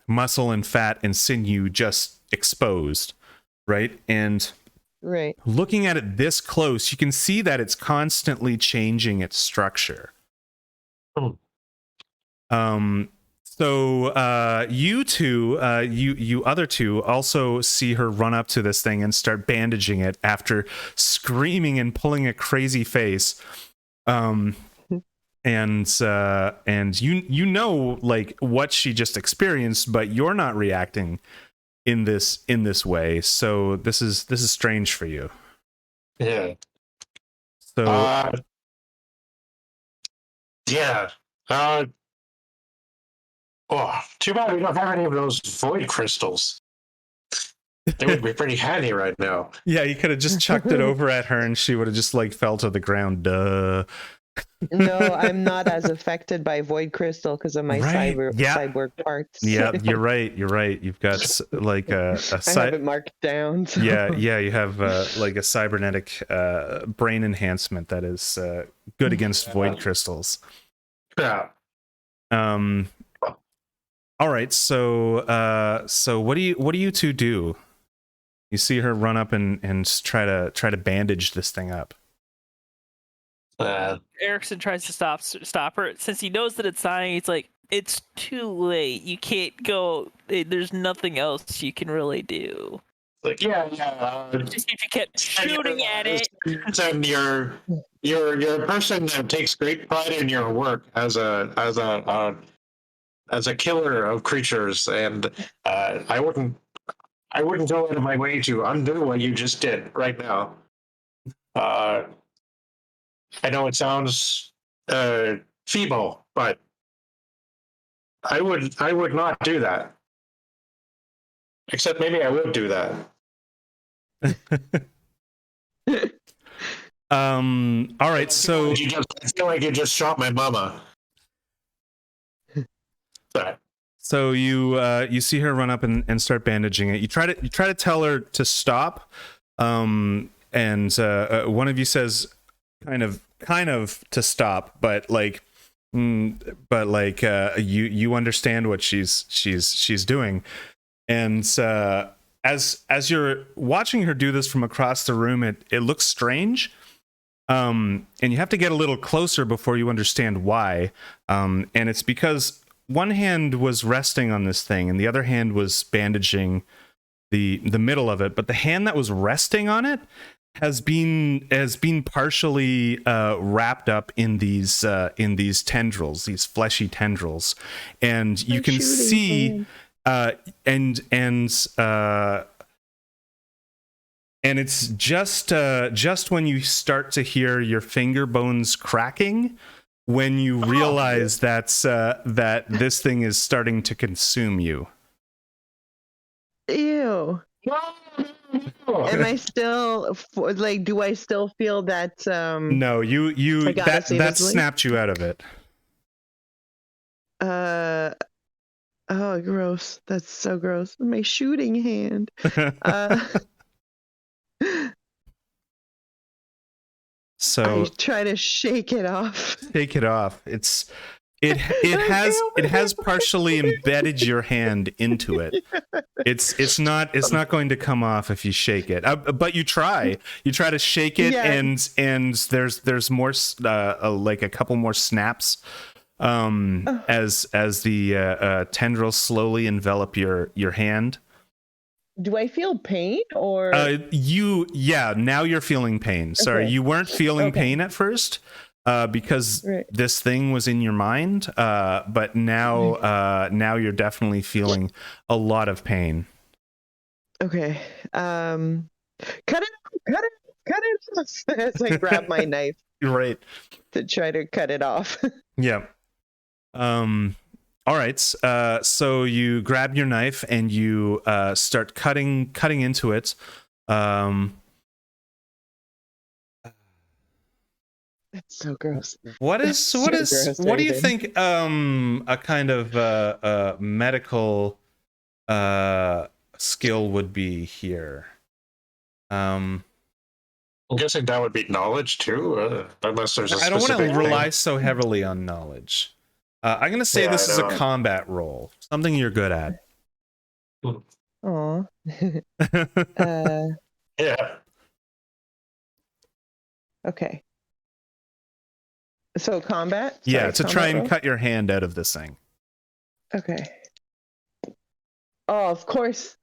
muscle and fat and sinew just exposed, right? And Right. looking at it this close, you can see that it's constantly changing its structure. Hmm. So you two, you other two, also see her run up to this thing and start bandaging it after screaming and pulling a crazy face. And you know like what she just experienced, but you're not reacting in this way. So this is strange for you. Yeah. So Yeah. Oh, too bad we don't have any of those void crystals. They would be pretty handy right now. yeah, you could have just chucked it over at her and she would have just like fell to the ground. Duh. No, I'm not as affected by void crystal because of my Right, yeah. cyborg parts. Yeah, you're right. You've got like a I have it marked down. So. yeah, you have like a cybernetic brain enhancement that is good against void crystals. Yeah. All right, so what do you two do? You see her run up and try to bandage this thing up. Erickson tries to stop her. Since he knows that it's dying, he's like, "It's too late. You can't go. There's nothing else you can really do." Like yeah. Just if you kept shooting at it. And you're a person that takes great pride in your work as a killer of creatures, and I wouldn't go out of my way to undo what you just did right now. I know it sounds feeble, but I would not do that. Except maybe I would do that. All right, so I feel like you just shot my mama. Sorry. So you see her run up and start bandaging it. You try to tell her to stop, and one of you says kind of to stop, but you understand what she's doing, and as you're watching her do this from across the room, it looks strange. And you have to get a little closer before you understand why. And it's because one hand was resting on this thing and the other hand was bandaging the middle of it, but the hand that was resting on it has been partially wrapped up in these tendrils, these fleshy tendrils, and you can see and it's just when you start to hear your finger bones cracking when you realize that this thing is starting to consume you. Ew. Am I still like? Do I still feel that? No, that snapped you out of it. Oh, gross. That's so gross. My shooting hand. So I try to shake it off. Take it off. It has partially embedded your hand into it. It's not going to come off if you shake it. But you try to shake it, yeah. and there's more like a couple more snaps as the tendrils slowly envelop your hand. Do I feel pain or? Now you're feeling pain. Sorry, Okay. you weren't feeling Okay. pain at first, because Right. this thing was in your mind. But now you're definitely feeling a lot of pain. Okay. Cut it off as I grab my knife Right. to try to cut it off. Yeah. All right. So you grab your knife and you start cutting into it. That's so gross. What do you David. think a kind of medical skill would be here? I'm guessing that would be knowledge too, unless there's a I don't want specific to rely thing. so heavily on knowledge. I'm gonna say Yeah, this I is a know. combat role, something you're good at. Aw. Yeah. Okay. So combat? Yeah, Sorry, to try combat and roll? cut your hand out of this thing. Okay. Oh, of course.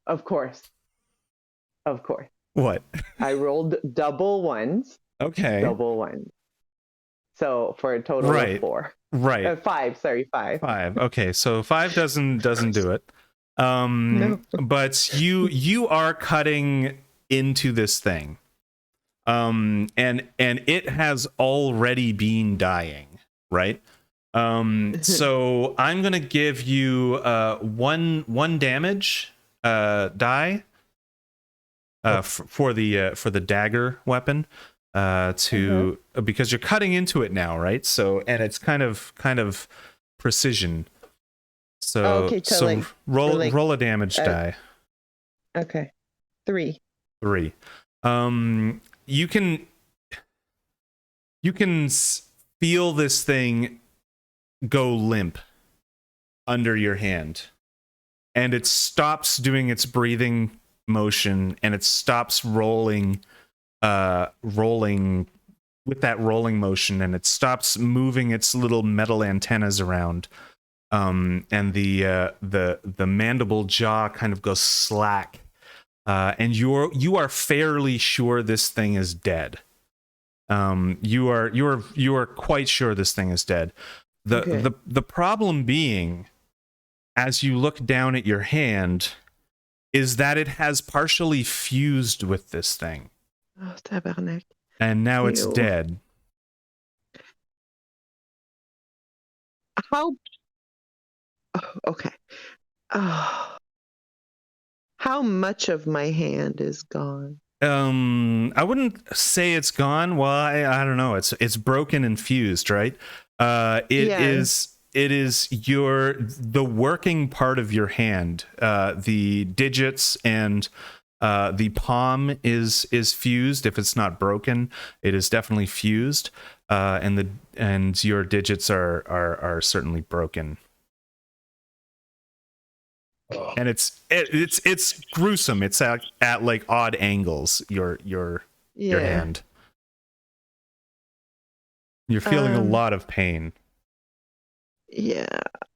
What? I rolled double ones. Okay. Double ones. So for a total Right. of 4. Right. 5. Sorry, 5. 5. Okay, so 5 doesn't do it. No. But you are cutting into this thing. And it has already been dying, right? So I'm gonna give you one damage die for the dagger weapon, because you're cutting into it now, right? So, and it's kind of precision. So Okay, so like, roll a damage die. Okay. 3. 3. You can feel this thing go limp under your hand, and it stops doing its breathing motion, and it stops rolling with that rolling motion, and it stops moving its little metal antennas around, and the mandible jaw kind of goes slack, and you are fairly sure this thing is dead. You are quite sure this thing is dead. The problem being, as you look down at your hand, is that it has partially fused with this thing. Oh, tabarnak. And now it's Ew. dead. How? Oh, okay. Oh. How much of my hand is gone? I wouldn't say it's gone. Well, I don't know. It's broken and fused, right? It is the working part of your hand. The digits and the palm is fused. If it's not broken, it is definitely fused. And your digits are certainly broken. And it's gruesome. It's at like odd angles. Your hand. You're feeling a lot of pain. Yeah.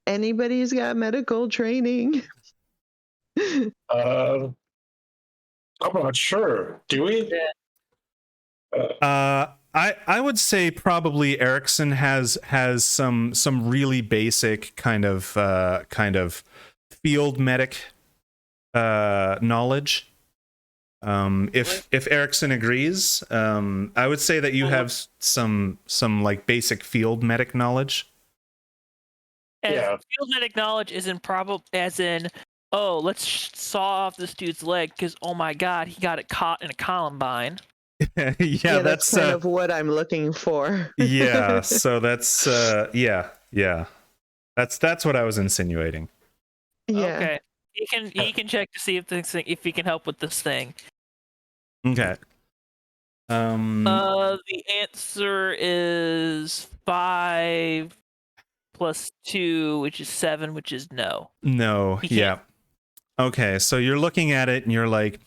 Anybody's got medical training? I'm not sure. Do we? I would say probably Erickson has some really basic kind of field medic knowledge. If Erickson agrees, I would say that you have some like basic field medic knowledge. And Yeah. field medic knowledge isn't as in, oh, let's saw off this dude's leg because, oh my god, he got it caught in a Columbine. Yeah, that's kind of what I'm looking for. Yeah, so that's yeah. That's what I was insinuating. Yeah. Okay. He can check to see if he can help with this thing. Okay. The answer is 5 plus 2, which is 7, which is no. No, yeah. Okay, so you're looking at it and you're like,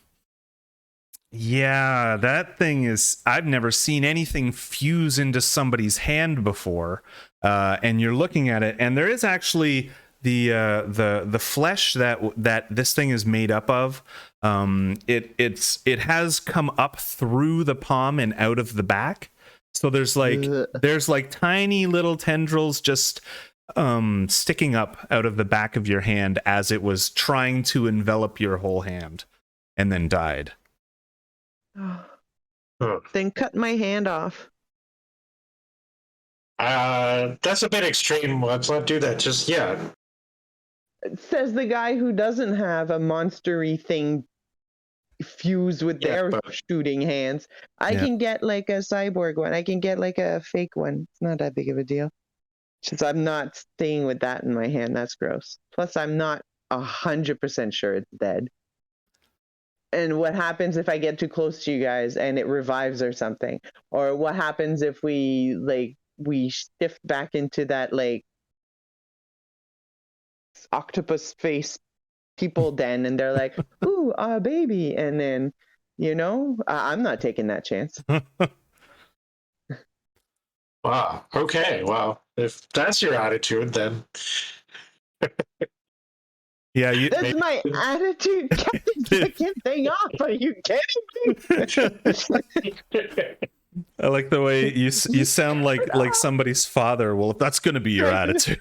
yeah, that thing is, I've never seen anything fuse into somebody's hand before. And you're looking at it, and there is actually the flesh that this thing is made up of, it has come up through the palm and out of the back. So there's like tiny little tendrils just sticking up out of the back of your hand as it was trying to envelop your whole hand, and then died. Then cut my hand off. That's a bit extreme. Let's not do that just yet. Says the guy who doesn't have a monstery thing fused with their shooting hands. I can get like a cyborg one. I can get like a fake one. It's not that big of a deal. Since I'm not staying with that in my hand, that's gross. Plus, I'm not 100% sure it's dead. And what happens if I get too close to you guys and it revives or something? Or what happens if we shift back into that like octopus face people den and they're like, ooh, a baby, and then I'm not taking that chance. Wow. Okay. Well, if that's your attitude, then Yeah, that's my attitude. Get the fucking thing off. Are you kidding me? I like the way you sound like somebody's father. Well, if that's going to be your attitude.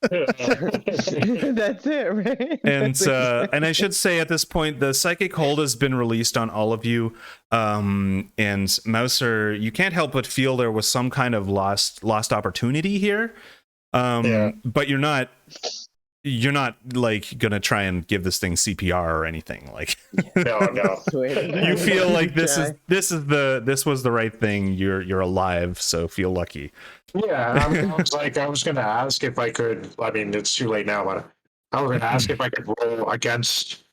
That's it, right? And I should say at this point, the psychic hold has been released on all of you. And Mouser, you can't help but feel there was some kind of lost opportunity here. But you're not like gonna try and give this thing CPR or anything. Like, no. You feel like this was the right thing. You're alive, so feel lucky. Yeah, I was gonna ask if I could. I mean, it's too late now, but I was gonna ask if I could roll against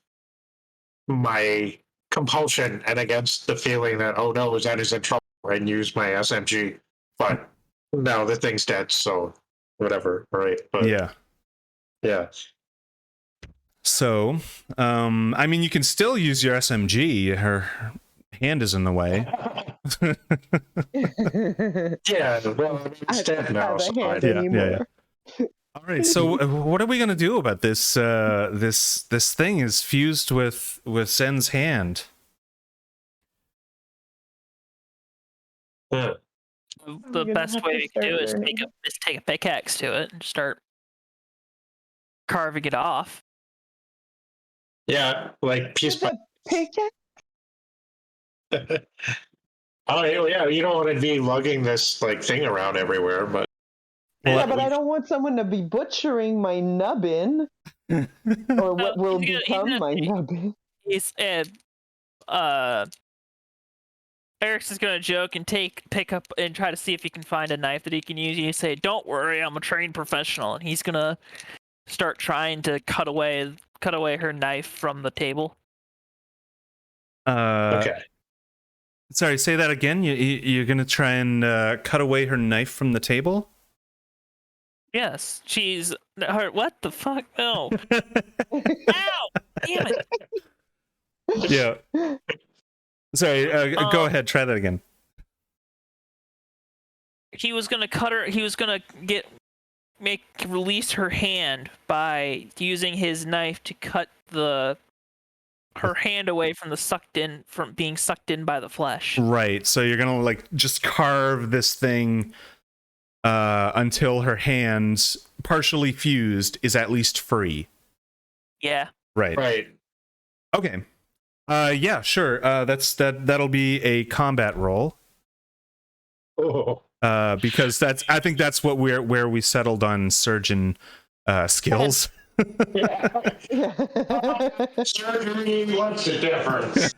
my compulsion and against the feeling that, oh no, Zen is in trouble, and use my SMG. But no, the thing's dead, so whatever, right? But yeah. So, I mean, you can still use your SMG. Her hand is in the way. Yeah, well, it's dead now. So yeah. All right. So, what are we gonna do about this? This thing is fused with Zen's hand. Yeah. The best way we can do is take a pickaxe to it and start carving it off. Yeah, like piece by pickaxe. Oh yeah, you don't want to be lugging this like thing around everywhere, but Yeah, but I don't want someone to be butchering my nubbin, or what will become my nubbin. He's Eric's gonna joke and pick up and try to see if he can find a knife that he can use. You say, "Don't worry, I'm a trained professional," and he's gonna start trying to cut away her knife from the table. okay. Sorry, say that again. You're gonna try and cut away her knife from the table? Yes, what the fuck? No. Ow! Damn it! Yeah. Sorry. Go ahead. Try that again. He was gonna cut her. He was gonna release her hand by using his knife to cut her hand away from being sucked in by the flesh. Right. So you're gonna like just carve this thing until her hand, partially fused, is at least free. Yeah. Right. Okay. Yeah, sure. That'll be a combat roll. Oh. Because I think that's where we settled on surgeon skills. Surgery, what's the difference?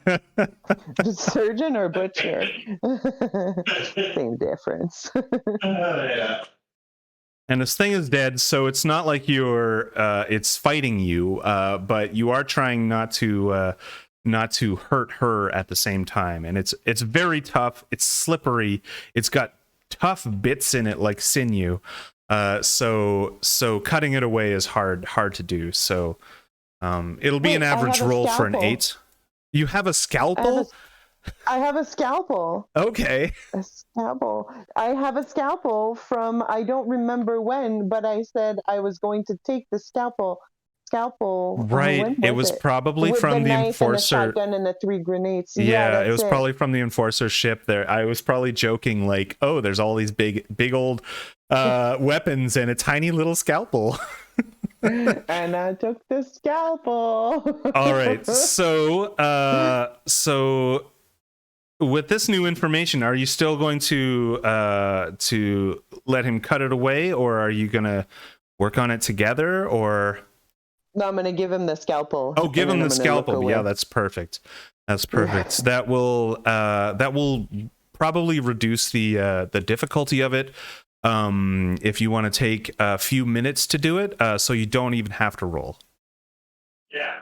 Surgeon or butcher? Same difference. Yeah. And this thing is dead, so it's not like it's fighting you, but you are trying not to hurt her at the same time. And it's very tough. It's slippery. It's got tough bits in it like sinew. So cutting it away is hard to do. So it'll be an average roll for an 8. You have a scalpel? I have a scalpel. Okay. A scalpel. I have a scalpel from I don't remember when, but I said I was going to take the scalpel. Right. When It was was it? probably With the from the knife and the enforcer. shotgun and the 3 grenades. Yeah, Yeah, it that's was it. probably from the enforcer ship there. I was probably joking like, "Oh, there's all these big old weapons and a tiny little scalpel." And I took the scalpel. All right. So with this new information, are you still going to let him cut it away, or are you going to work on it together, or No, I'm gonna give him the scalpel. oh, give and him then the I'm gonna look scalpel. Yeah, away. that's perfect. That's perfect. That will probably reduce the difficulty of it. If you want to take a few minutes to do it, so you don't even have to roll. Yeah.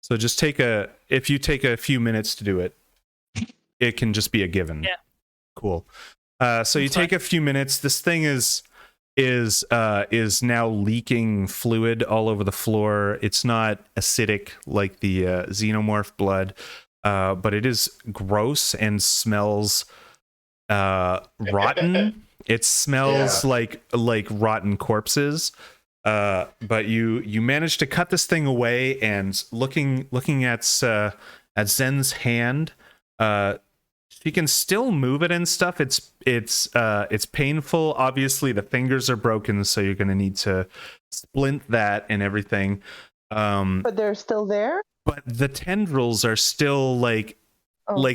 So just if you take a few minutes to do it, it can just be a given. Yeah. Cool. So you That's take a few minutes. This thing is now leaking fluid all over the floor. It's not acidic like the xenomorph blood, but it is gross and smells rotten. It smells like rotten corpses. But you managed to cut this thing away, and looking at Zen's hand, she can still move it and stuff. It's painful. Obviously, the fingers are broken, so you're gonna need to splint that and everything. But they're still there? But the tendrils are still like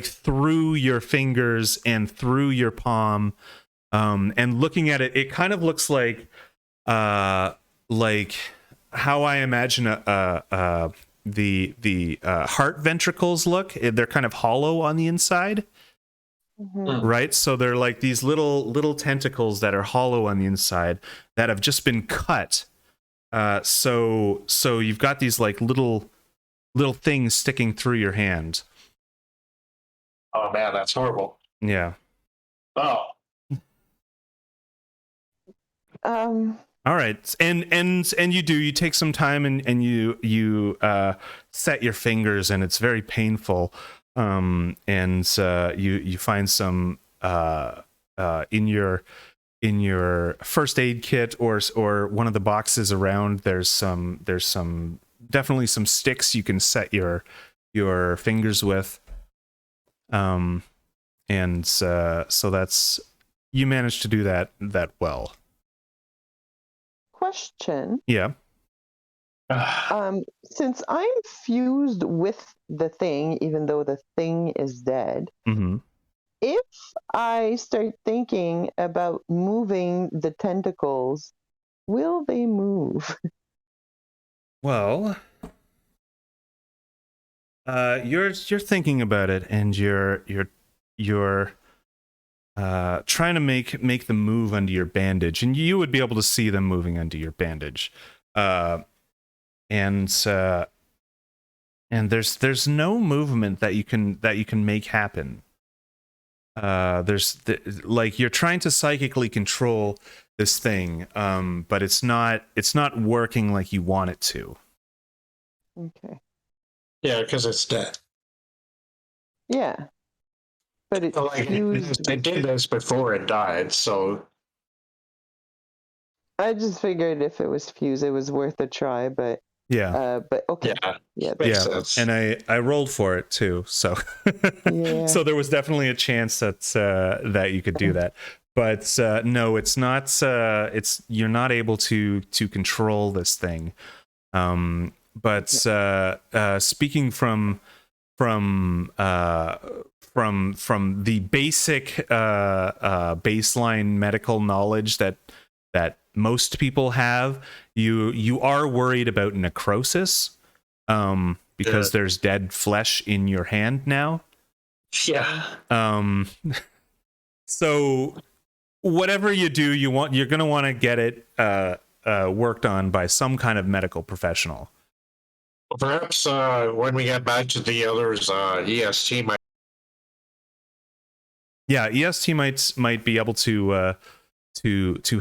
through your fingers and through your palm. And looking at it, it kind of looks like how I imagine the heart ventricles look. They're kind of hollow on the inside. Mm-hmm. Right, so they're like these little tentacles that are hollow on the inside that have just been cut. So you've got these like little things sticking through your hand. Oh man, that's horrible. Yeah. Oh. All right, and you take some time and you set your fingers, and it's very painful. And you find some in your first aid kit or one of the boxes around. There's definitely some sticks you can set your fingers with. And so that's, you managed to do that well. Question. Yeah. Since I'm fused with the thing, even though the thing is dead, Mm-hmm. if I start thinking about moving the tentacles, will they move? Well, you're thinking about it, and you're trying to make them move under your bandage, and you would be able to see them moving under your bandage. And there's no movement that you can make happen. Like you're trying to psychically control this thing, but it's not working like you want it to. Okay. Yeah, because it's dead. Yeah. But it's So, like, fused. they did this before it died, so I just figured if it was fused, it was worth a try. But but okay. yeah, Yeah. makes sense. And I rolled for it too, so Yeah. so there was definitely a chance that you could do that. But no, it's not. You're not able to control this thing. But speaking from the basic baseline medical knowledge that most people have, you are worried about necrosis, because there's dead flesh in your hand now. Yeah. So whatever you do, you're going to want to get it worked on by some kind of medical professional. Perhaps when we get back to the others, EST might. Yeah, EST might be able to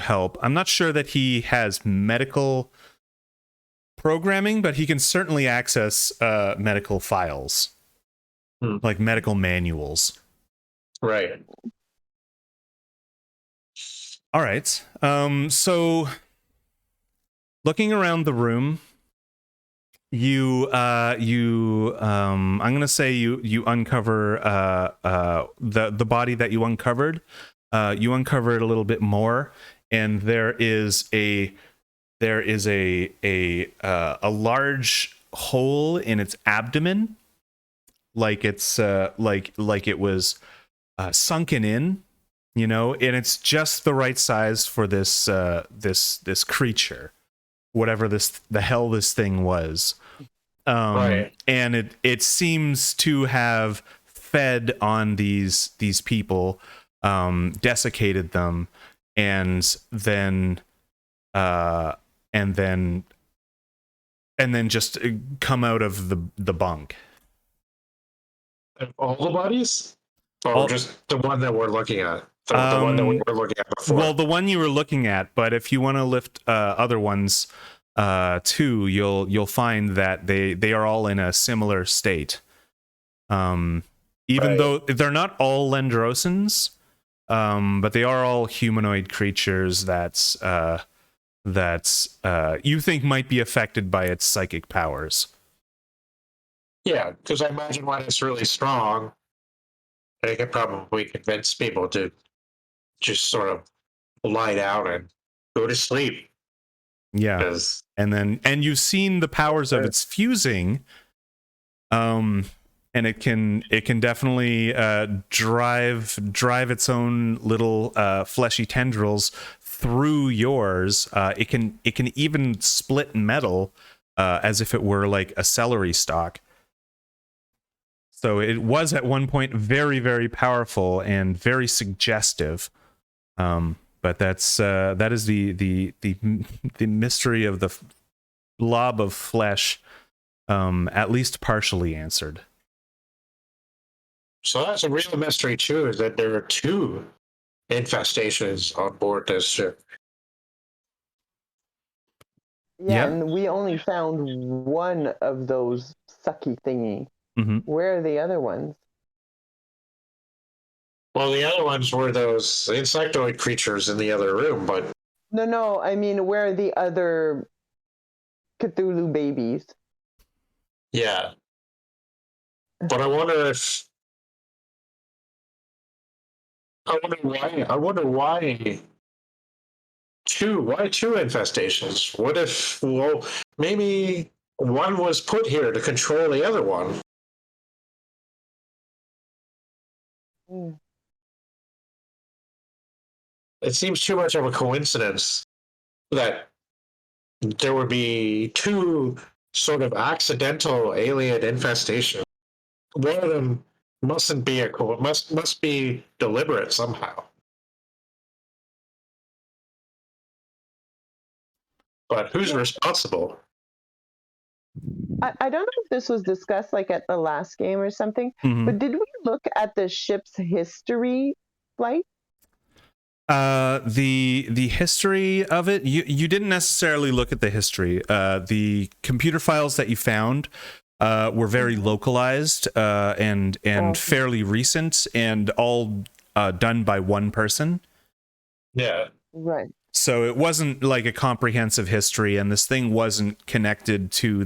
help. I'm not sure that he has medical programming, but he can certainly access medical files. like medical manuals. Right. All right. So looking around the room, I'm gonna say you uncover the body that you uncovered. You uncover it a little bit more, and there is a large hole in its abdomen, like it's like it was sunken in, you know, and it's just the right size for this this creature, whatever the hell this thing was. Right. And it seems to have fed on these people, desiccated them, and then just come out of the bunk. All the bodies? Or All- just the one that we're looking at? The one that we were looking at before? Well, the one you were looking at, but if you want to lift other ones too, you'll find that they are all in a similar state. Even Right. though they're not all Lendrosans, but they are all humanoid creatures that's you think might be affected by its psychic powers. Yeah, because I imagine when it's really strong, they could probably convince people to just sort of lie down and go to sleep. Yeah. 'Cause- And you've seen the powers of its fusing, and it can definitely drive its own little fleshy tendrils through yours. It can even split metal as if it were like a celery stalk. So it was at one point very, very powerful and very suggestive. But that is the mystery of the blob of flesh, at least partially answered. So that's a real mystery too, is that there are two infestations on board this ship. Yeah, Yep. and we only found one of those sucky thingy. Mm-hmm. Where are the other ones? Well, the other ones were those insectoid creatures in the other room, but No, I mean, where are the other Cthulhu babies? yeah. But I wonder why two infestations? What if, well, maybe one was put here to control the other one? Hmm. It seems too much of a coincidence that there would be two sort of accidental alien infestations. One of them mustn't be must be deliberate somehow. But who's responsible? I don't know if this was discussed like at the last game or something, Mm-hmm. but did we look at the ship's history flight? The history of it, you didn't necessarily look at the history. The computer files that you found were very localized and fairly recent, and all done by one person. Yeah. Right. So it wasn't like a comprehensive history, and this thing wasn't connected to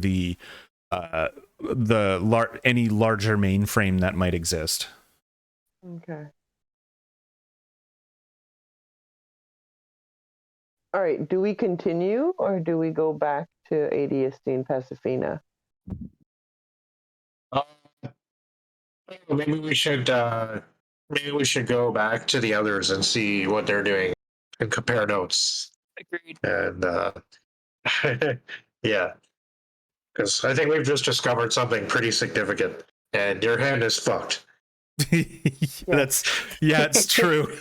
any larger mainframe that might exist. Okay. All right. Do we continue or do we go back to Adiestine Pasifina? Maybe we should go back to the others and see what they're doing and compare notes. Agreed. And yeah, because I think we've just discovered something pretty significant, and your hand is fucked. It's true.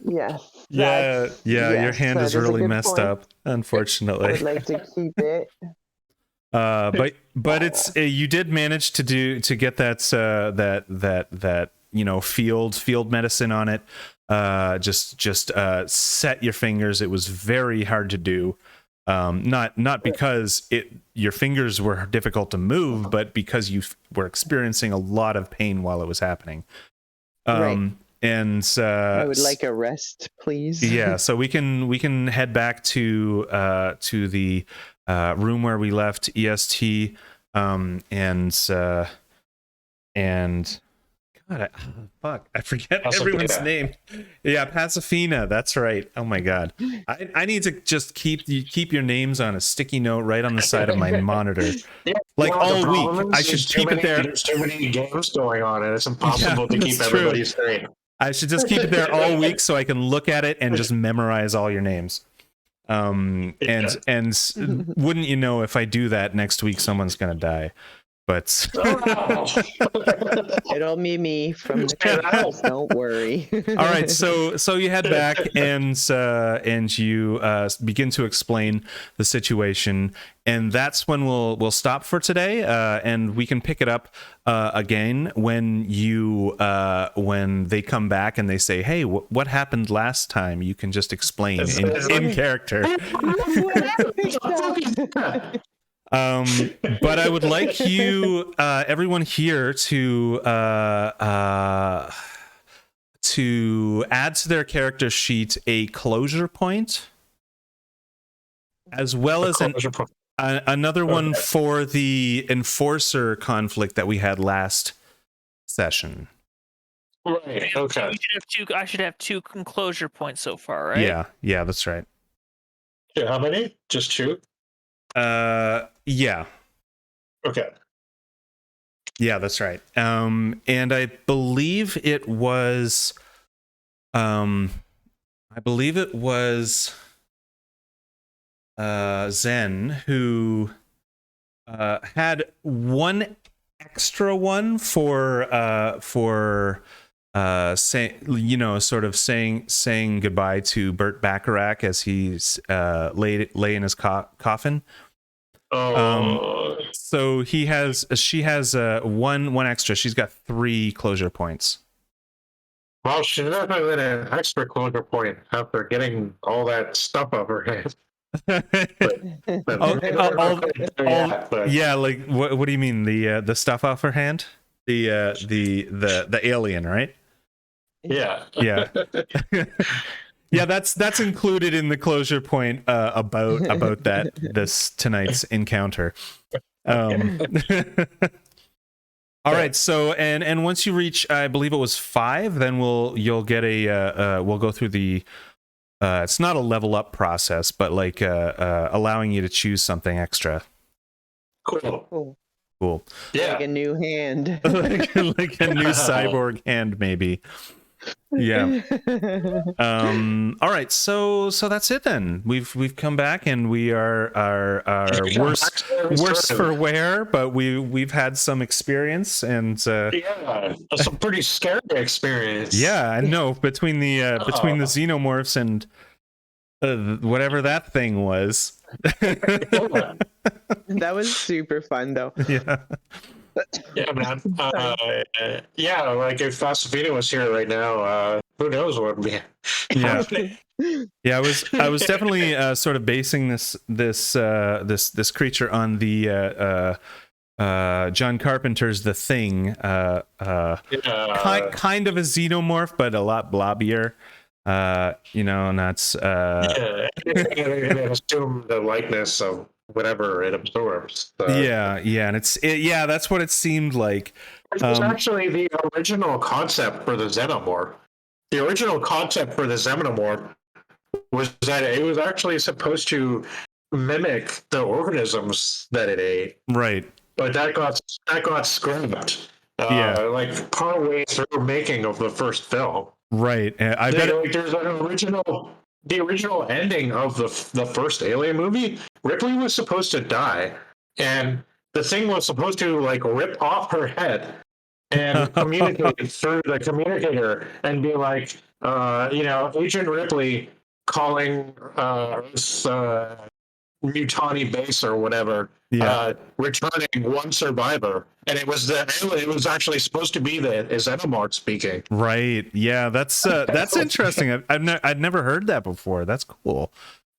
Yes. Your yes, hand that is is a really good messed point. up, I unfortunately. would like to keep it. But it's you did manage to get that field medicine on it. Just set your fingers. It was very hard to do. Not because your fingers were difficult to move, but because you were experiencing a lot of pain while it was happening. Right. And I would like a rest, please. yeah, so we can head back to the room where we left EST, and God, fuck, I forget everyone's name. Yeah, Pacifina, that's right. Oh my God, I need to just keep your names on a sticky note right on the side of my monitor, Yeah, like all week. I there's should keep it there. There's too many games going on, and it's impossible to keep that's true. everybody straight. I should just keep it there all week so I can look at it and just memorize all your names. And wouldn't you know, if I do that next week, someone's gonna die. But It'll be me from the trials, don't worry. all right, so you head back and you begin to explain the situation, and that's when we'll stop for today, and we can pick it up again when when they come back and they say, hey, what happened last time? You can just explain in character. But I would like you, everyone here, to add to their character sheet a closure point, as well as another one for the enforcer conflict that we had last session. Right. Okay. I should have two closure points so far, right? Yeah, that's right. Yeah, how many? Just two? Yeah. Okay. Yeah, that's right. And I believe it was Zen who had one extra one for saying goodbye to Burt Bacharach as he's lay in his coffin. So she has one extra. She's got 3 closure points. Well, she definitely had an extra closure point after getting all that stuff up her head. Yeah, like what do you mean, the stuff off her hand? The alien, right? Yeah. Yeah. Yeah, that's included in the closure point about this tonight's encounter. All right, so and once you reach, I believe it was 5, then you'll get we'll go through the it's not a level up process, but like allowing you to choose something extra. Cool. Yeah. Like a new hand. like a new cyborg hand, maybe. Yeah. All right, so that's it then. We've come back and we are worse for wear, but we've had some experience, and yeah, some pretty scary experience. Yeah, I know, between the xenomorphs and whatever that thing was. That was super fun though. Yeah. Yeah, man. Yeah, like if Pacifina was here right now, who knows what would be happening. Yeah, I was definitely sort of basing this creature on the John Carpenter's The Thing, kind of a xenomorph, but a lot blobbier. Not assume the likeness of whatever it absorbs. Yeah, and that's what it seemed like. It was actually the original concept for the xenomorph. The original concept for the xenomorph was that it was actually supposed to mimic the organisms that it ate. Right. But that got scrapped. Like partway through making of the first film. Right. There's an original. The original ending of the first Alien movie, Ripley was supposed to die, and the thing was supposed to like rip off her head and communicate through the communicator and be like, Agent Ripley calling Mutani base or whatever, returning one survivor, and it was actually supposed to be the xenomorph speaking. Right. Yeah, that's interesting. I'd never heard that before. That's cool.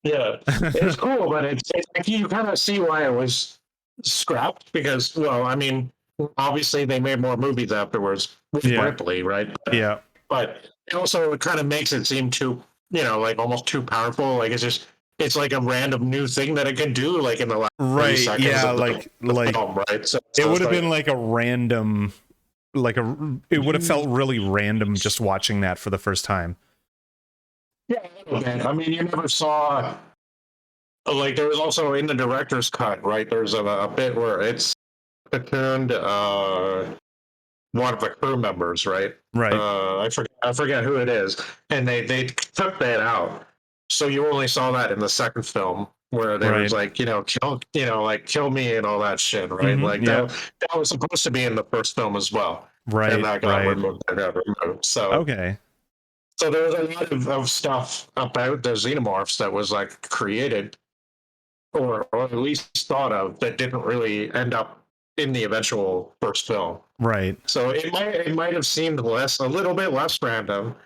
Yeah, it's cool, but it's like you kind of see why it was scrapped because, well, I mean, obviously they made more movies afterwards with Yeah. Ripley, right? Yeah. But it also kind of makes it seem too, like almost too powerful. Like it's like a random new thing that it can do, like in the last 30 Right. seconds Yeah. of the film, right? So It would it's have like, been like a random, it would have felt really random just watching that for the first time. yeah, I mean, you never saw. Like there was also in the director's cut, right? There's a bit where it's cocooned one of the crew members, right? Right. I forget who it is, and they took that out, so you only saw that in the second film where there was Right. like kill like kill me and all that shit, right? Like Yeah. that was supposed to be in the first film as well, and Right. that got Right. removed. So Okay. so there was a lot of stuff about the xenomorphs that was like created or at least thought of that didn't really end up in the eventual first film. Right. So it might have seemed a little bit less random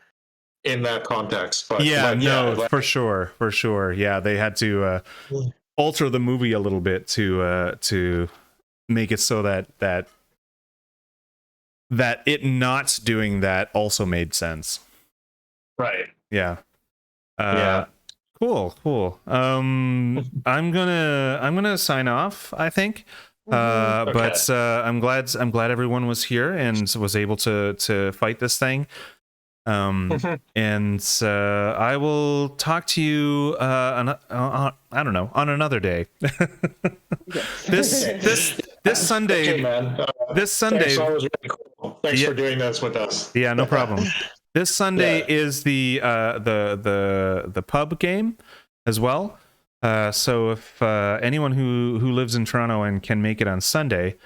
in that context. But Yeah. No. like, For sure. For sure. Yeah. They had to alter the movie a little bit to make it so that it not doing that also made sense. right. Yeah. Yeah. Cool. I'm gonna sign off, I think. Okay. But I'm glad everyone was here and was able to fight this thing. And I will talk to you I don't know, on another day. this Sunday. Okay, man. This Sunday. Thanks, that was really cool. Thanks Yeah. for doing this with us. Yeah, no problem. This Sunday Yeah. is the pub game as well. So if anyone who lives in Toronto and can make it on Sunday,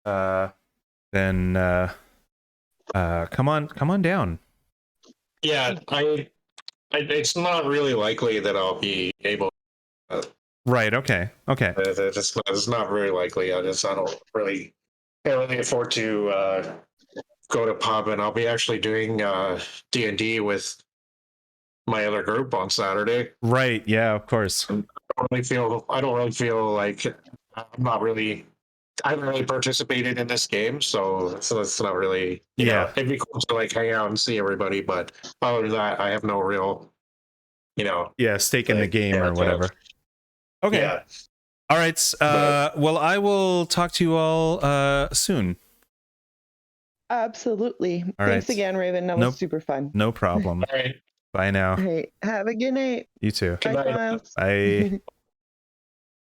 then come on down. Yeah, it's not really likely that I'll be able. Right. Okay. It's not very likely. I don't really can't really afford to go to pub, and I'll be actually doing D&D with my other group on Saturday. Right. Yeah. Of course. I don't really feel like I haven't really participated in this game, so it's not really. Yeah. It'd be cool to like hang out and see everybody, but other than that, I have no real. Yeah. Stake in the game or whatever. Okay. Yeah. All right. Well, I will talk to you all soon. Absolutely. All Thanks right. again, Raven. That was super fun. No problem. All right. Bye now. All right. Have a good night. You too. Good Bye, night. Miles. Bye.